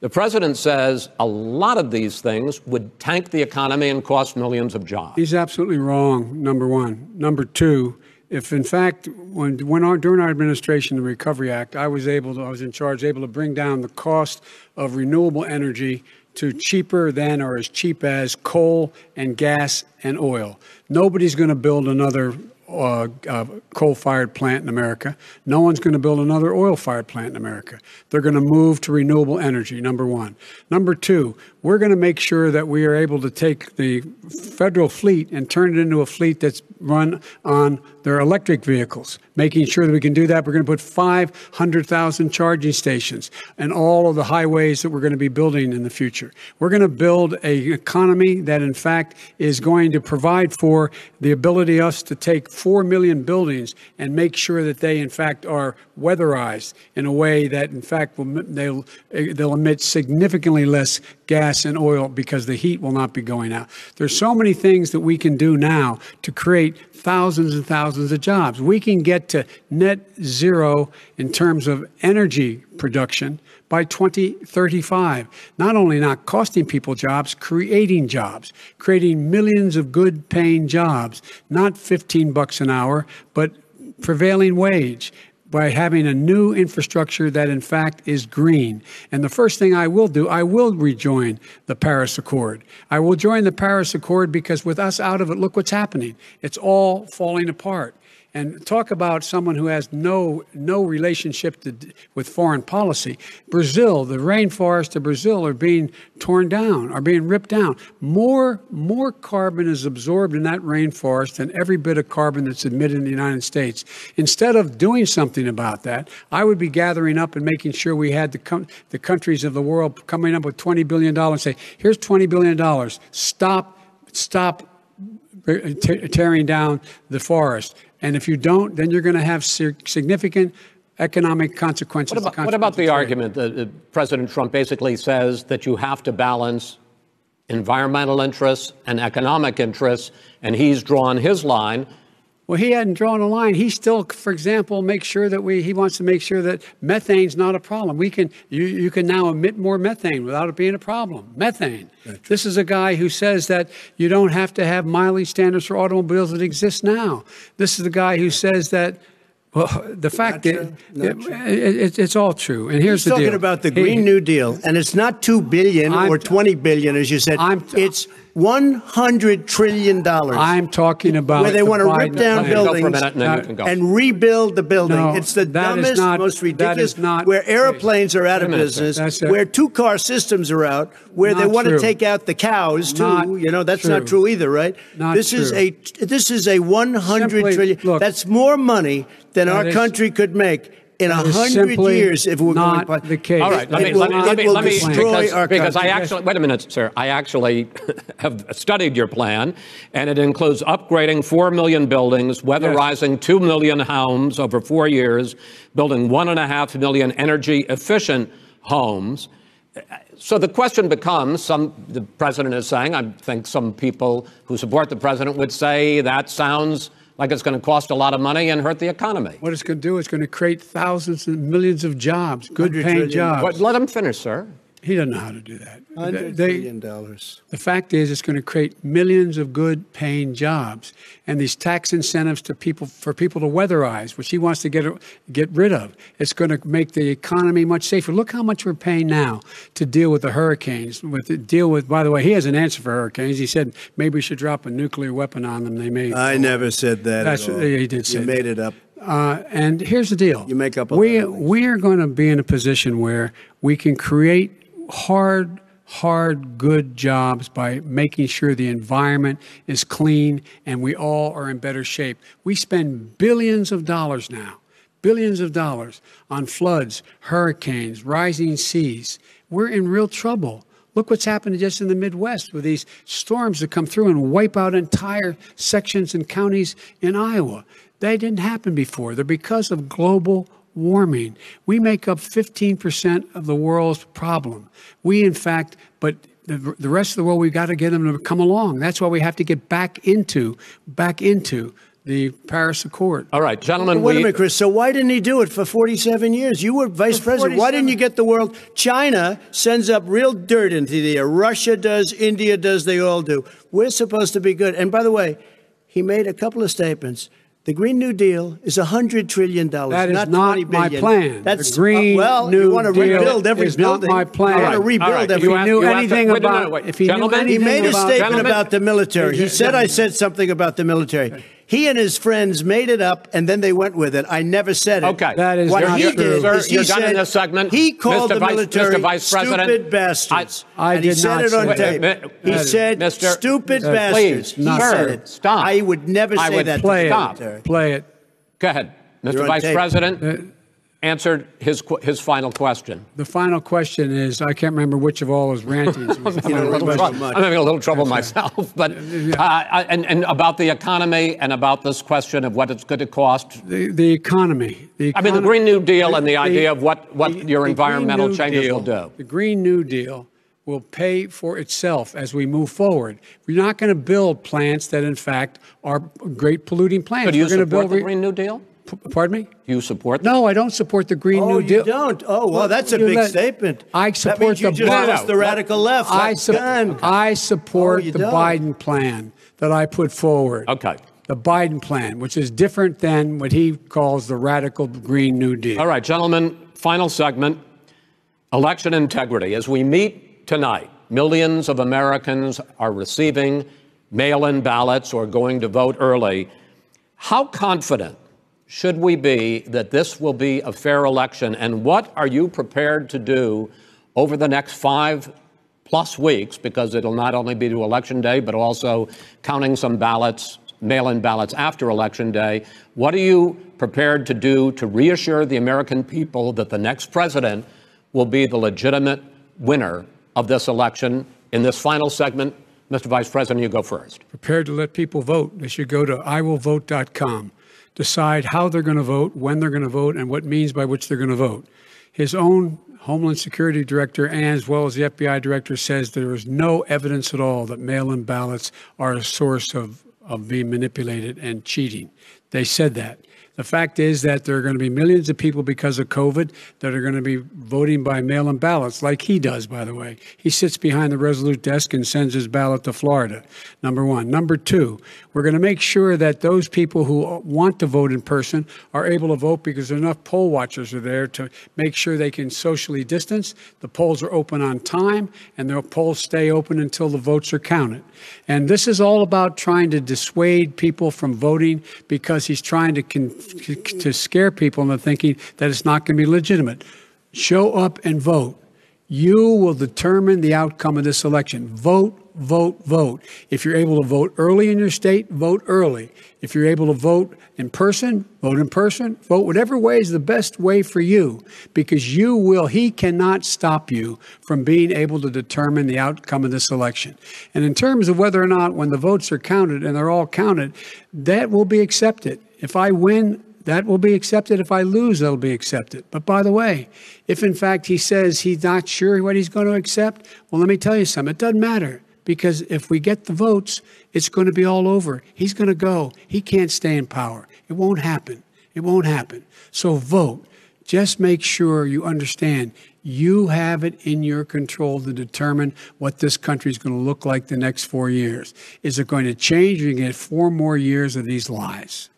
The president says a lot of these things would tank the economy and cost millions of jobs. He's absolutely wrong, number one. Number two, if in fact, during our administration, the Recovery Act, I was in charge, able to bring down the cost of renewable energy to cheaper than or as cheap as coal and gas and oil. Nobody's going to build another coal-fired plant in America. No one's going to build another oil-fired plant in America. They're going to move to renewable energy, number one. Number two, we're going to make sure that we are able to take the federal fleet and turn it into a fleet that's run on their electric vehicles. Making sure that we can do that, we're going to put 500,000 charging stations and all of the highways that we're going to be building in the future. We're going to build an economy that, in fact, is going to provide for the ability of us to take 4 million buildings and make sure that they, in fact, are weatherized in a way that, in fact, they'll emit significantly less gas and oil because the heat will not be going out. There's so many things that we can do now to create thousands and thousands of jobs. We can get to net zero in terms of energy production by 2035. Not only not costing people jobs, creating millions of good paying jobs, not $15 an hour, but prevailing wage, by having a new infrastructure that, in fact, is green. And the first thing I will do, I will rejoin the Paris Accord. I will join the Paris Accord because with us out of it, look what's happening. It's all falling apart. And talk about someone who has no relationship with foreign policy. Brazil, the rainforests of Brazil are being torn down, are being ripped down. More carbon is absorbed in that rainforest than every bit of carbon that's emitted in the United States. Instead of doing something about that, I would be gathering up and making sure we had the countries of the world coming up with $20 billion and say, here's $20 billion. Stop tearing down the forest. And if you don't, then you're going to have significant economic consequences. What about the argument that President Trump basically says that you have to balance environmental interests and economic interests, and he's drawn his line? Well, he hadn't drawn a line. He still, for example, he wants to make sure that methane's not a problem. You can now emit more methane without it being a problem. Methane. This is a guy who says that you don't have to have mileage standards for automobiles that exist now. This is the guy who says that, well, the fact that it's all true. And here's the deal. He's talking about the Green New Deal, and it's not $2 billion or $20 billion, as you said. It's $100 trillion. I'm talking about where they want to rip down buildings and rebuild the building. No, it's the dumbest, most ridiculous. Where airplanes are out of business, where two-car systems are out, where they want to take out the cows too. That's not true either, right? This is a $100 trillion. Look, that's more money than our country could make in 100 years if we're not going to the case. All right, let me destroy our country. because I actually wait a minute, sir. I actually have studied your plan, and it includes upgrading 4 million buildings, weatherizing 2 million homes over 4 years, building 1.5 million energy-efficient homes. So the question becomes, the president is saying, I think some people who support the president would say that sounds like it's going to cost a lot of money and hurt the economy. What it's going to do is going to create thousands and millions of jobs, good-paying jobs. Let him finish, sir. He doesn't know how to do that. $100 billion. The fact is, it's going to create millions of good-paying jobs, and these tax incentives for people to weatherize, which he wants to get rid of. It's going to make the economy much safer. Look how much we're paying now to deal with the hurricanes. By the way, he has an answer for hurricanes. He said maybe we should drop a nuclear weapon on them. They may. I never said that. That's at all. He did say. You made it up. And here's the deal. You make up. We are going to be in a position where we can create hard, good jobs by making sure the environment is clean and we all are in better shape. We spend billions of dollars now, on floods, hurricanes, rising seas. We're in real trouble. Look what's happened just in the Midwest with these storms that come through and wipe out entire sections and counties in Iowa. They didn't happen before. They're because of global warming. We make up 15% of the world's problem. But the rest of the world, we've got to get them to come along. That's why we have to get back into the Paris Accord. All right, gentlemen. Wait a minute, Chris. So why didn't he do it for 47 years? You were vice president. Why didn't you get the world? China sends up real dirt into the air. Russia does. India does. They all do. We're supposed to be good. And by the way, he made a couple of statements. The Green New Deal is $100 trillion. That is not not my plan. That's the Green New you want to Deal rebuild every is building. Not my plan. You want to rebuild every. If he knew anything about, he made a statement about the military. He said I said something about the military. He and his friends made it up, and then they went with it. I never said it. Okay. That is what not he true. did is he you're done in said this segment. he called the military Mr. Vice President, stupid bastards. I and he did said not it on say tape. that. He said Mr. stupid Please, bastards. He said it. Stop. I would never say would that play to the it. military. Play it. Go ahead. Mr. You're on Vice tape. President answered his final question. The final question is, I can't remember which of all his rantings. I'm having a little trouble myself. But and about the economy and about this question of what it's going to cost. The economy. I mean, the Green New Deal and the idea of what your environmental changes will do. The Green New Deal will pay for itself as we move forward. We're not going to build plants that, in fact, are great polluting plants. So do you support the Green New Deal? Pardon me? You support No, I don't support the Green New Deal. Oh, you don't? Oh, well, that's a big statement. I support that means you just the radical left. I support the Biden plan that I put forward. Okay. The Biden plan, which is different than what he calls the radical Green New Deal. All right, gentlemen, final segment, election integrity. As we meet tonight, millions of Americans are receiving mail-in ballots or going to vote early. How confident should we be that this will be a fair election? And what are you prepared to do over the next 5+ weeks? Because it'll not only be to Election Day, but also counting some ballots, mail-in ballots after Election Day. What are you prepared to do to reassure the American people that the next president will be the legitimate winner of this election? In this final segment, Mr. Vice President, you go first. Prepared to let people vote. They should go to iwillvote.com. Decide how they're going to vote, when they're going to vote, and what means by which they're going to vote. His own Homeland Security director, and as well as the FBI director, says there is no evidence at all that mail-in ballots are a source of being manipulated and cheating. They said that. The fact is that there are going to be millions of people because of COVID that are going to be voting by mail-in ballots, like he does, by the way. He sits behind the Resolute desk and sends his ballot to Florida, number one. Number two, we're going to make sure that those people who want to vote in person are able to vote because enough poll watchers are there to make sure they can socially distance. The polls are open on time, and the polls stay open until the votes are counted. And this is all about trying to dissuade people from voting because he's trying to scare people into thinking that it's not going to be legitimate. Show up and vote. You will determine the outcome of this election. Vote, vote, vote. If you're able to vote early in your state, vote early. If you're able to vote in person, vote in person. Vote whatever way is the best way for you, because he cannot stop you from being able to determine the outcome of this election. And in terms of whether or not when the votes are counted, and they're all counted, that will be accepted. If I win, that will be accepted. If I lose, that'll be accepted. But by the way, if in fact he says he's not sure what he's going to accept, well, let me tell you something. It doesn't matter, because if we get the votes, it's going to be all over. He's going to go. He can't stay in power. It won't happen. It won't happen. So vote. Just make sure you understand you have it in your control to determine what this country is going to look like the next 4 years. Is it going to change, or you get 4 more years of these lies?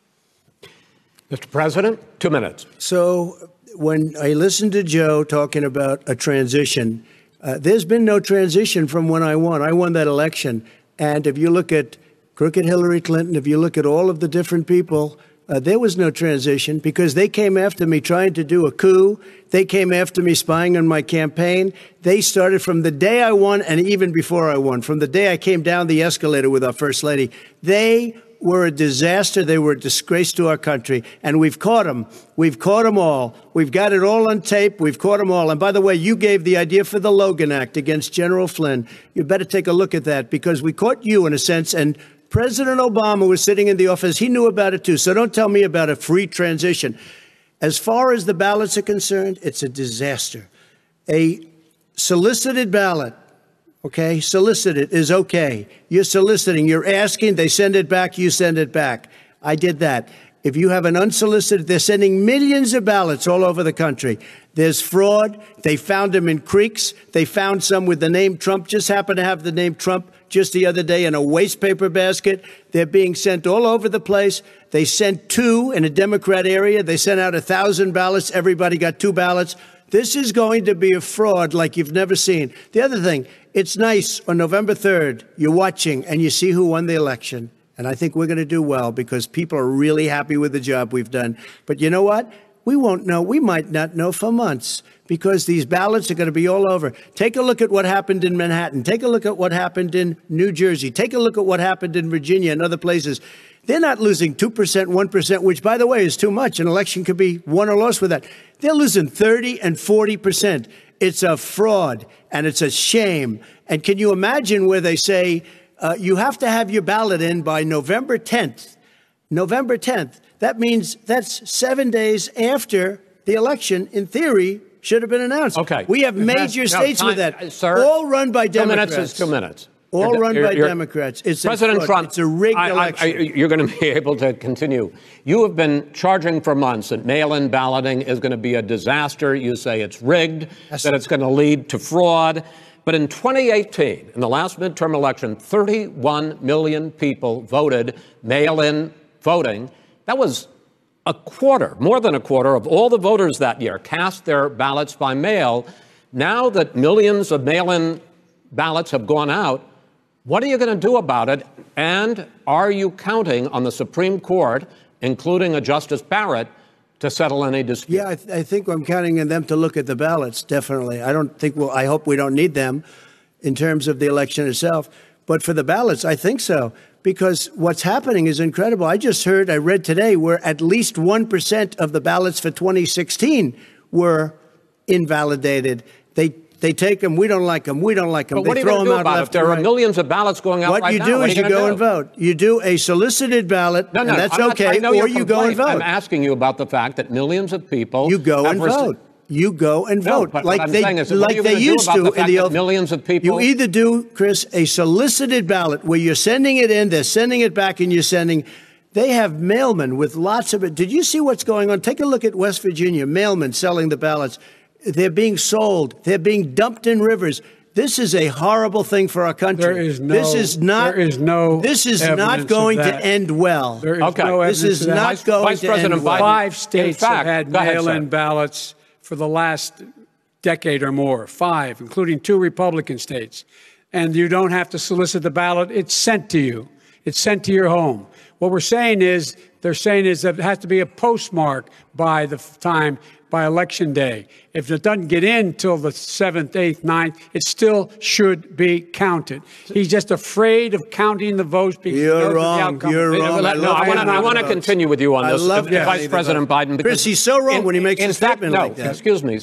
Mr. President, 2 minutes. So when I listened to Joe talking about a transition, there's been no transition from when I won. I won that election. And if you look at crooked Hillary Clinton, if you look at all of the different people, there was no transition, because they came after me trying to do a coup. They came after me spying on my campaign. They started from the day I won, and even before I won, from the day I came down the escalator with our First Lady. They were a disaster. They were a disgrace to our country. And we've caught them. We've caught them all. We've got it all on tape. We've caught them all. And by the way, you gave the idea for the Logan Act against General Flynn. You better take a look at that, because we caught you in a sense. And President Obama was sitting in the office. He knew about it, too. So don't tell me about a free transition. As far as the ballots are concerned, it's a disaster. A solicited ballot, okay, solicited is okay. You're soliciting, you're asking, they send it back, you send it back. I did that. If you have an unsolicited, they're sending millions of ballots all over the country. There's fraud. They found them in creeks. They found some with the name Trump, just happened to have the name Trump just the other day in a waste paper basket. They're being sent all over the place. They sent 2 in a Democrat area. They sent out 1,000 ballots. Everybody got 2 ballots. This is going to be a fraud like you've never seen. The other thing, it's nice on November 3rd, you're watching and you see who won the election. And I think we're going to do well, because people are really happy with the job we've done. But you know what? We won't know. We might not know for months, because these ballots are going to be all over. Take a look at what happened in Manhattan. Take a look at what happened in New Jersey. Take a look at what happened in Virginia and other places. They're not losing 2%, 1%, which, by the way, is too much. An election could be won or lost with that. They're losing 30 and 40%. It's a fraud, and it's a shame. And can you imagine where they say, you have to have your ballot in by November 10th. November 10th. That means that's 7 days after the election, in theory, should have been announced. Okay. We have major states with that. Sir, all run by Democrats. 2 minutes is 2 minutes. All run by Democrats. It's President Trump, it's a rigged election. You're going to be able to continue. You have been charging for months that mail-in balloting is going to be a disaster. You say it's rigged, that it's going to lead to fraud. But in 2018, in the last midterm election, 31 million people voted mail-in voting. That was a quarter, more than a quarter of all the voters that year cast their ballots by mail. Now that millions of mail-in ballots have gone out, what are you going to do about it? And are you counting on the Supreme Court, including a Justice Barrett, to settle any dispute? Yeah, I think I'm counting on them to look at the ballots, definitely. I hope we don't need them in terms of the election itself. But for the ballots, I think so, because what's happening is incredible. I read today, where at least 1% of the ballots for 2016 were invalidated. They take them. We don't like them. We don't like them. But what are you going to do about it? There are millions of ballots going out right now. What you do is you go and vote. You do a solicited ballot, and that's okay, or you go and vote. I'm asking you about the fact that millions of people... You go and vote. You go and vote. But like they used to in the old... Millions of people... You either do, Chris, a solicited ballot where you're sending it in, they're sending it back, and you're sending... They have mailmen with lots of it. Did you see what's going on? Take a look at West Virginia, mailmen selling the ballots. They're being sold. They're being dumped in rivers. This is a horrible thing for our country. This is not going to end well. There is no evidence this is not going to end well. 5 states have had mail-in ballots for the last decade or more. 5, including 2 Republican states. And you don't have to solicit the ballot. It's sent to you. It's sent to your home. What they're saying is that it has to be a postmark by election day. If it doesn't get in till the 7th, 8th, 9th, it still should be counted. He's just afraid of counting the votes because you're wrong. You're wrong. I want to continue with you on this, Vice President Biden. Because Chris, he's so wrong when he makes a statement like that. Excuse me.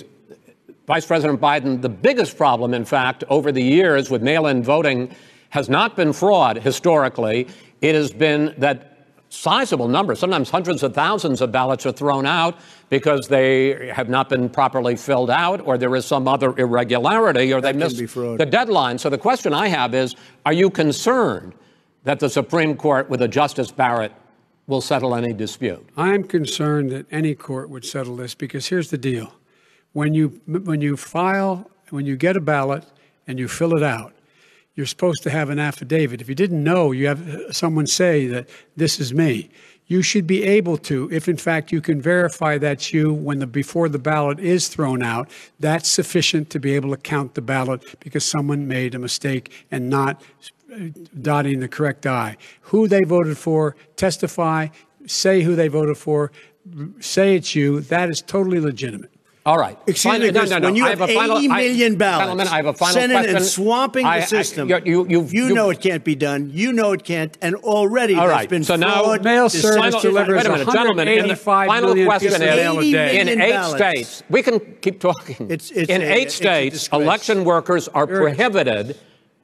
Vice President Biden, the biggest problem, in fact, over the years with mail-in voting has not been fraud historically. It has been that sizable numbers, sometimes hundreds of thousands of ballots are thrown out because they have not been properly filled out or there is some other irregularity or they missed the deadline. So the question I have is, are you concerned that the Supreme Court with a Justice Barrett will settle any dispute? I'm concerned that any court would settle this because here's the deal. When you get a ballot and you fill it out, you're supposed to have an affidavit. If you didn't know, you have someone say that this is me. You should be able to, if in fact you can verify that's you before the ballot is thrown out, that's sufficient to be able to count the ballot because someone made a mistake and not dotting the correct I. Who they voted for, testify, say who they voted for, say it's you. That is totally legitimate. All right. Excuse me, Chris, when you have 80 million ballots sent in and swamping the system, you know it can't be done. You know it can't. And already there's been fraud. Mail service delivers 185 million pieces of mail a day. In 8 states, we can keep talking. In 8 states, election workers are prohibited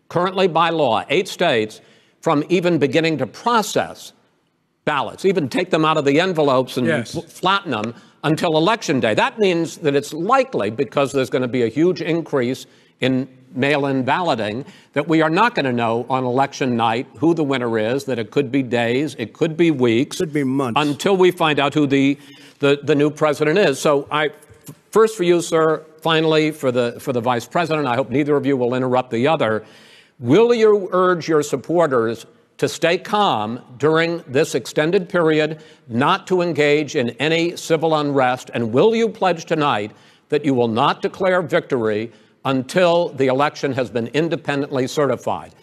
currently by law, 8 states, from even beginning to process ballots, even take them out of the envelopes and flatten them until Election Day. That means that it's likely, because there's going to be a huge increase in mail-in balloting, that we are not going to know on election night who the winner is, that it could be days, it could be weeks, could be months, until we find out who the new president is. So first for you, sir, finally for the vice president, I hope neither of you will interrupt the other. Will you urge your supporters to stay calm during this extended period, not to engage in any civil unrest? And will you pledge tonight that you will not declare victory until the election has been independently certified?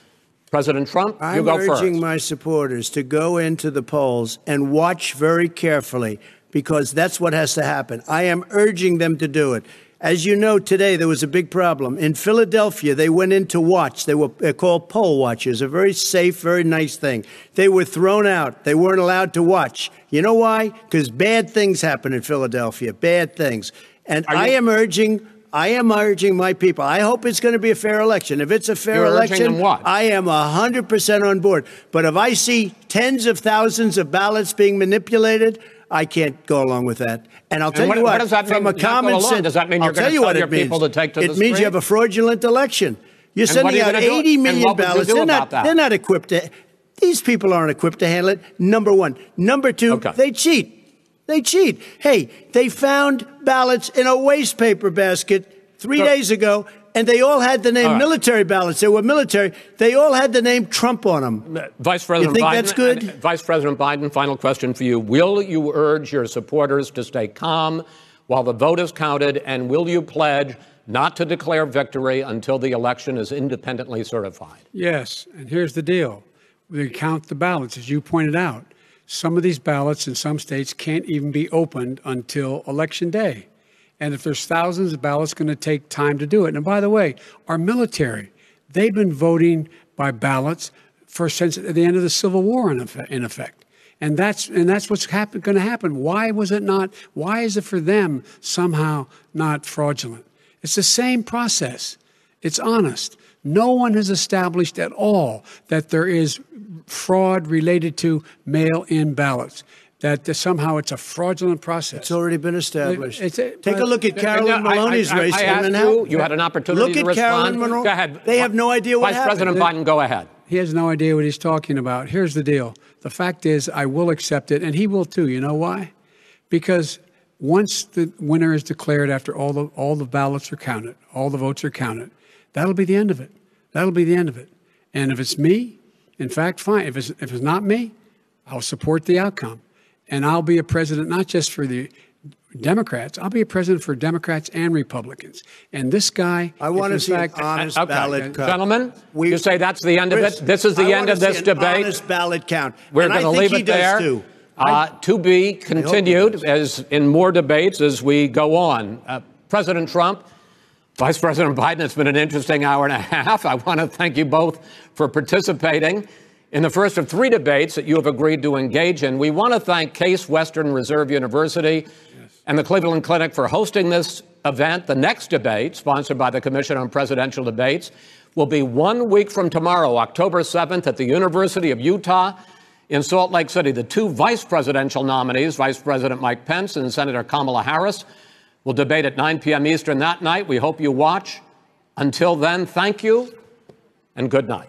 President Trump, you go first. I'm urging my supporters to go into the polls and watch very carefully, because that's what has to happen. I am urging them to do it. As you know, today there was a big problem. In Philadelphia, they went in to watch. They're called poll watchers, a very safe, very nice thing. They were thrown out. They weren't allowed to watch. You know why? Because bad things happen in Philadelphia, bad things. And I am urging my people. I hope it's going to be a fair election. If it's a fair election, I am 100% on board. But if I see tens of thousands of ballots being manipulated, I can't go along with that. And I'll tell you what, from a common sense, does that mean you're going to tell your people to take to the street? It means you have a fraudulent election. You're sending out 80 million ballots. They're not equipped to. These people aren't equipped to handle it. Number one. Number two, they cheat. They cheat. Hey, they found ballots in a waste paper basket 3 days ago, and they all had the name military ballots. They were military. They all had the name Trump on them. Vice President you think Biden, that's good? Vice President Biden, final question for you. Will you urge your supporters to stay calm while the vote is counted, and will you pledge not to declare victory until the election is independently certified? Yes, and here's the deal. We count the ballots, as you pointed out. Some of these ballots in some states can't even be opened until Election Day. And if there's thousands of ballots, it's going to take time to do it. And by the way, our military, they've been voting by ballots since the end of the Civil War, in effect. And that's what's going to happen. Why is it for them somehow not fraudulent? It's the same process. It's honest. No one has established at all that there is fraud related to mail-in ballots, that somehow it's a fraudulent process. It's already been established. Take a look at Carolyn Maloney's race. I asked you had an opportunity to respond. Look at Carolyn Maloney. Go ahead. They have no idea what happened. Vice President Biden, go ahead. He has no idea what he's talking about. Here's the deal. The fact is, I will accept it, and he will too. You know why? Because once the winner is declared, after all the ballots are counted, all the votes are counted, that'll be the end of it. That'll be the end of it. And if it's me, in fact, fine. If it's not me, I'll support the outcome. And I'll be a president not just for the Democrats. I'll be a president for Democrats and Republicans. And this guy, I want to see an honest ballot count. Gentlemen, you say that's the end of it? This is the end of this debate? Honest ballot count. We're going to leave it there. To be continued as in more debates as we go on. President Trump, Vice President Biden, it's been an interesting hour and a half. I want to thank you both for participating in the first of 3 debates that you have agreed to engage in. We want to thank Case Western Reserve University and the Cleveland Clinic for hosting this event. The next debate, sponsored by the Commission on Presidential Debates, will be 1 week from tomorrow, October 7th, at the University of Utah in Salt Lake City. The 2 vice presidential nominees, Vice President Mike Pence and Senator Kamala Harris, will debate at 9 p.m. Eastern that night. We hope you watch. Until then, thank you and good night.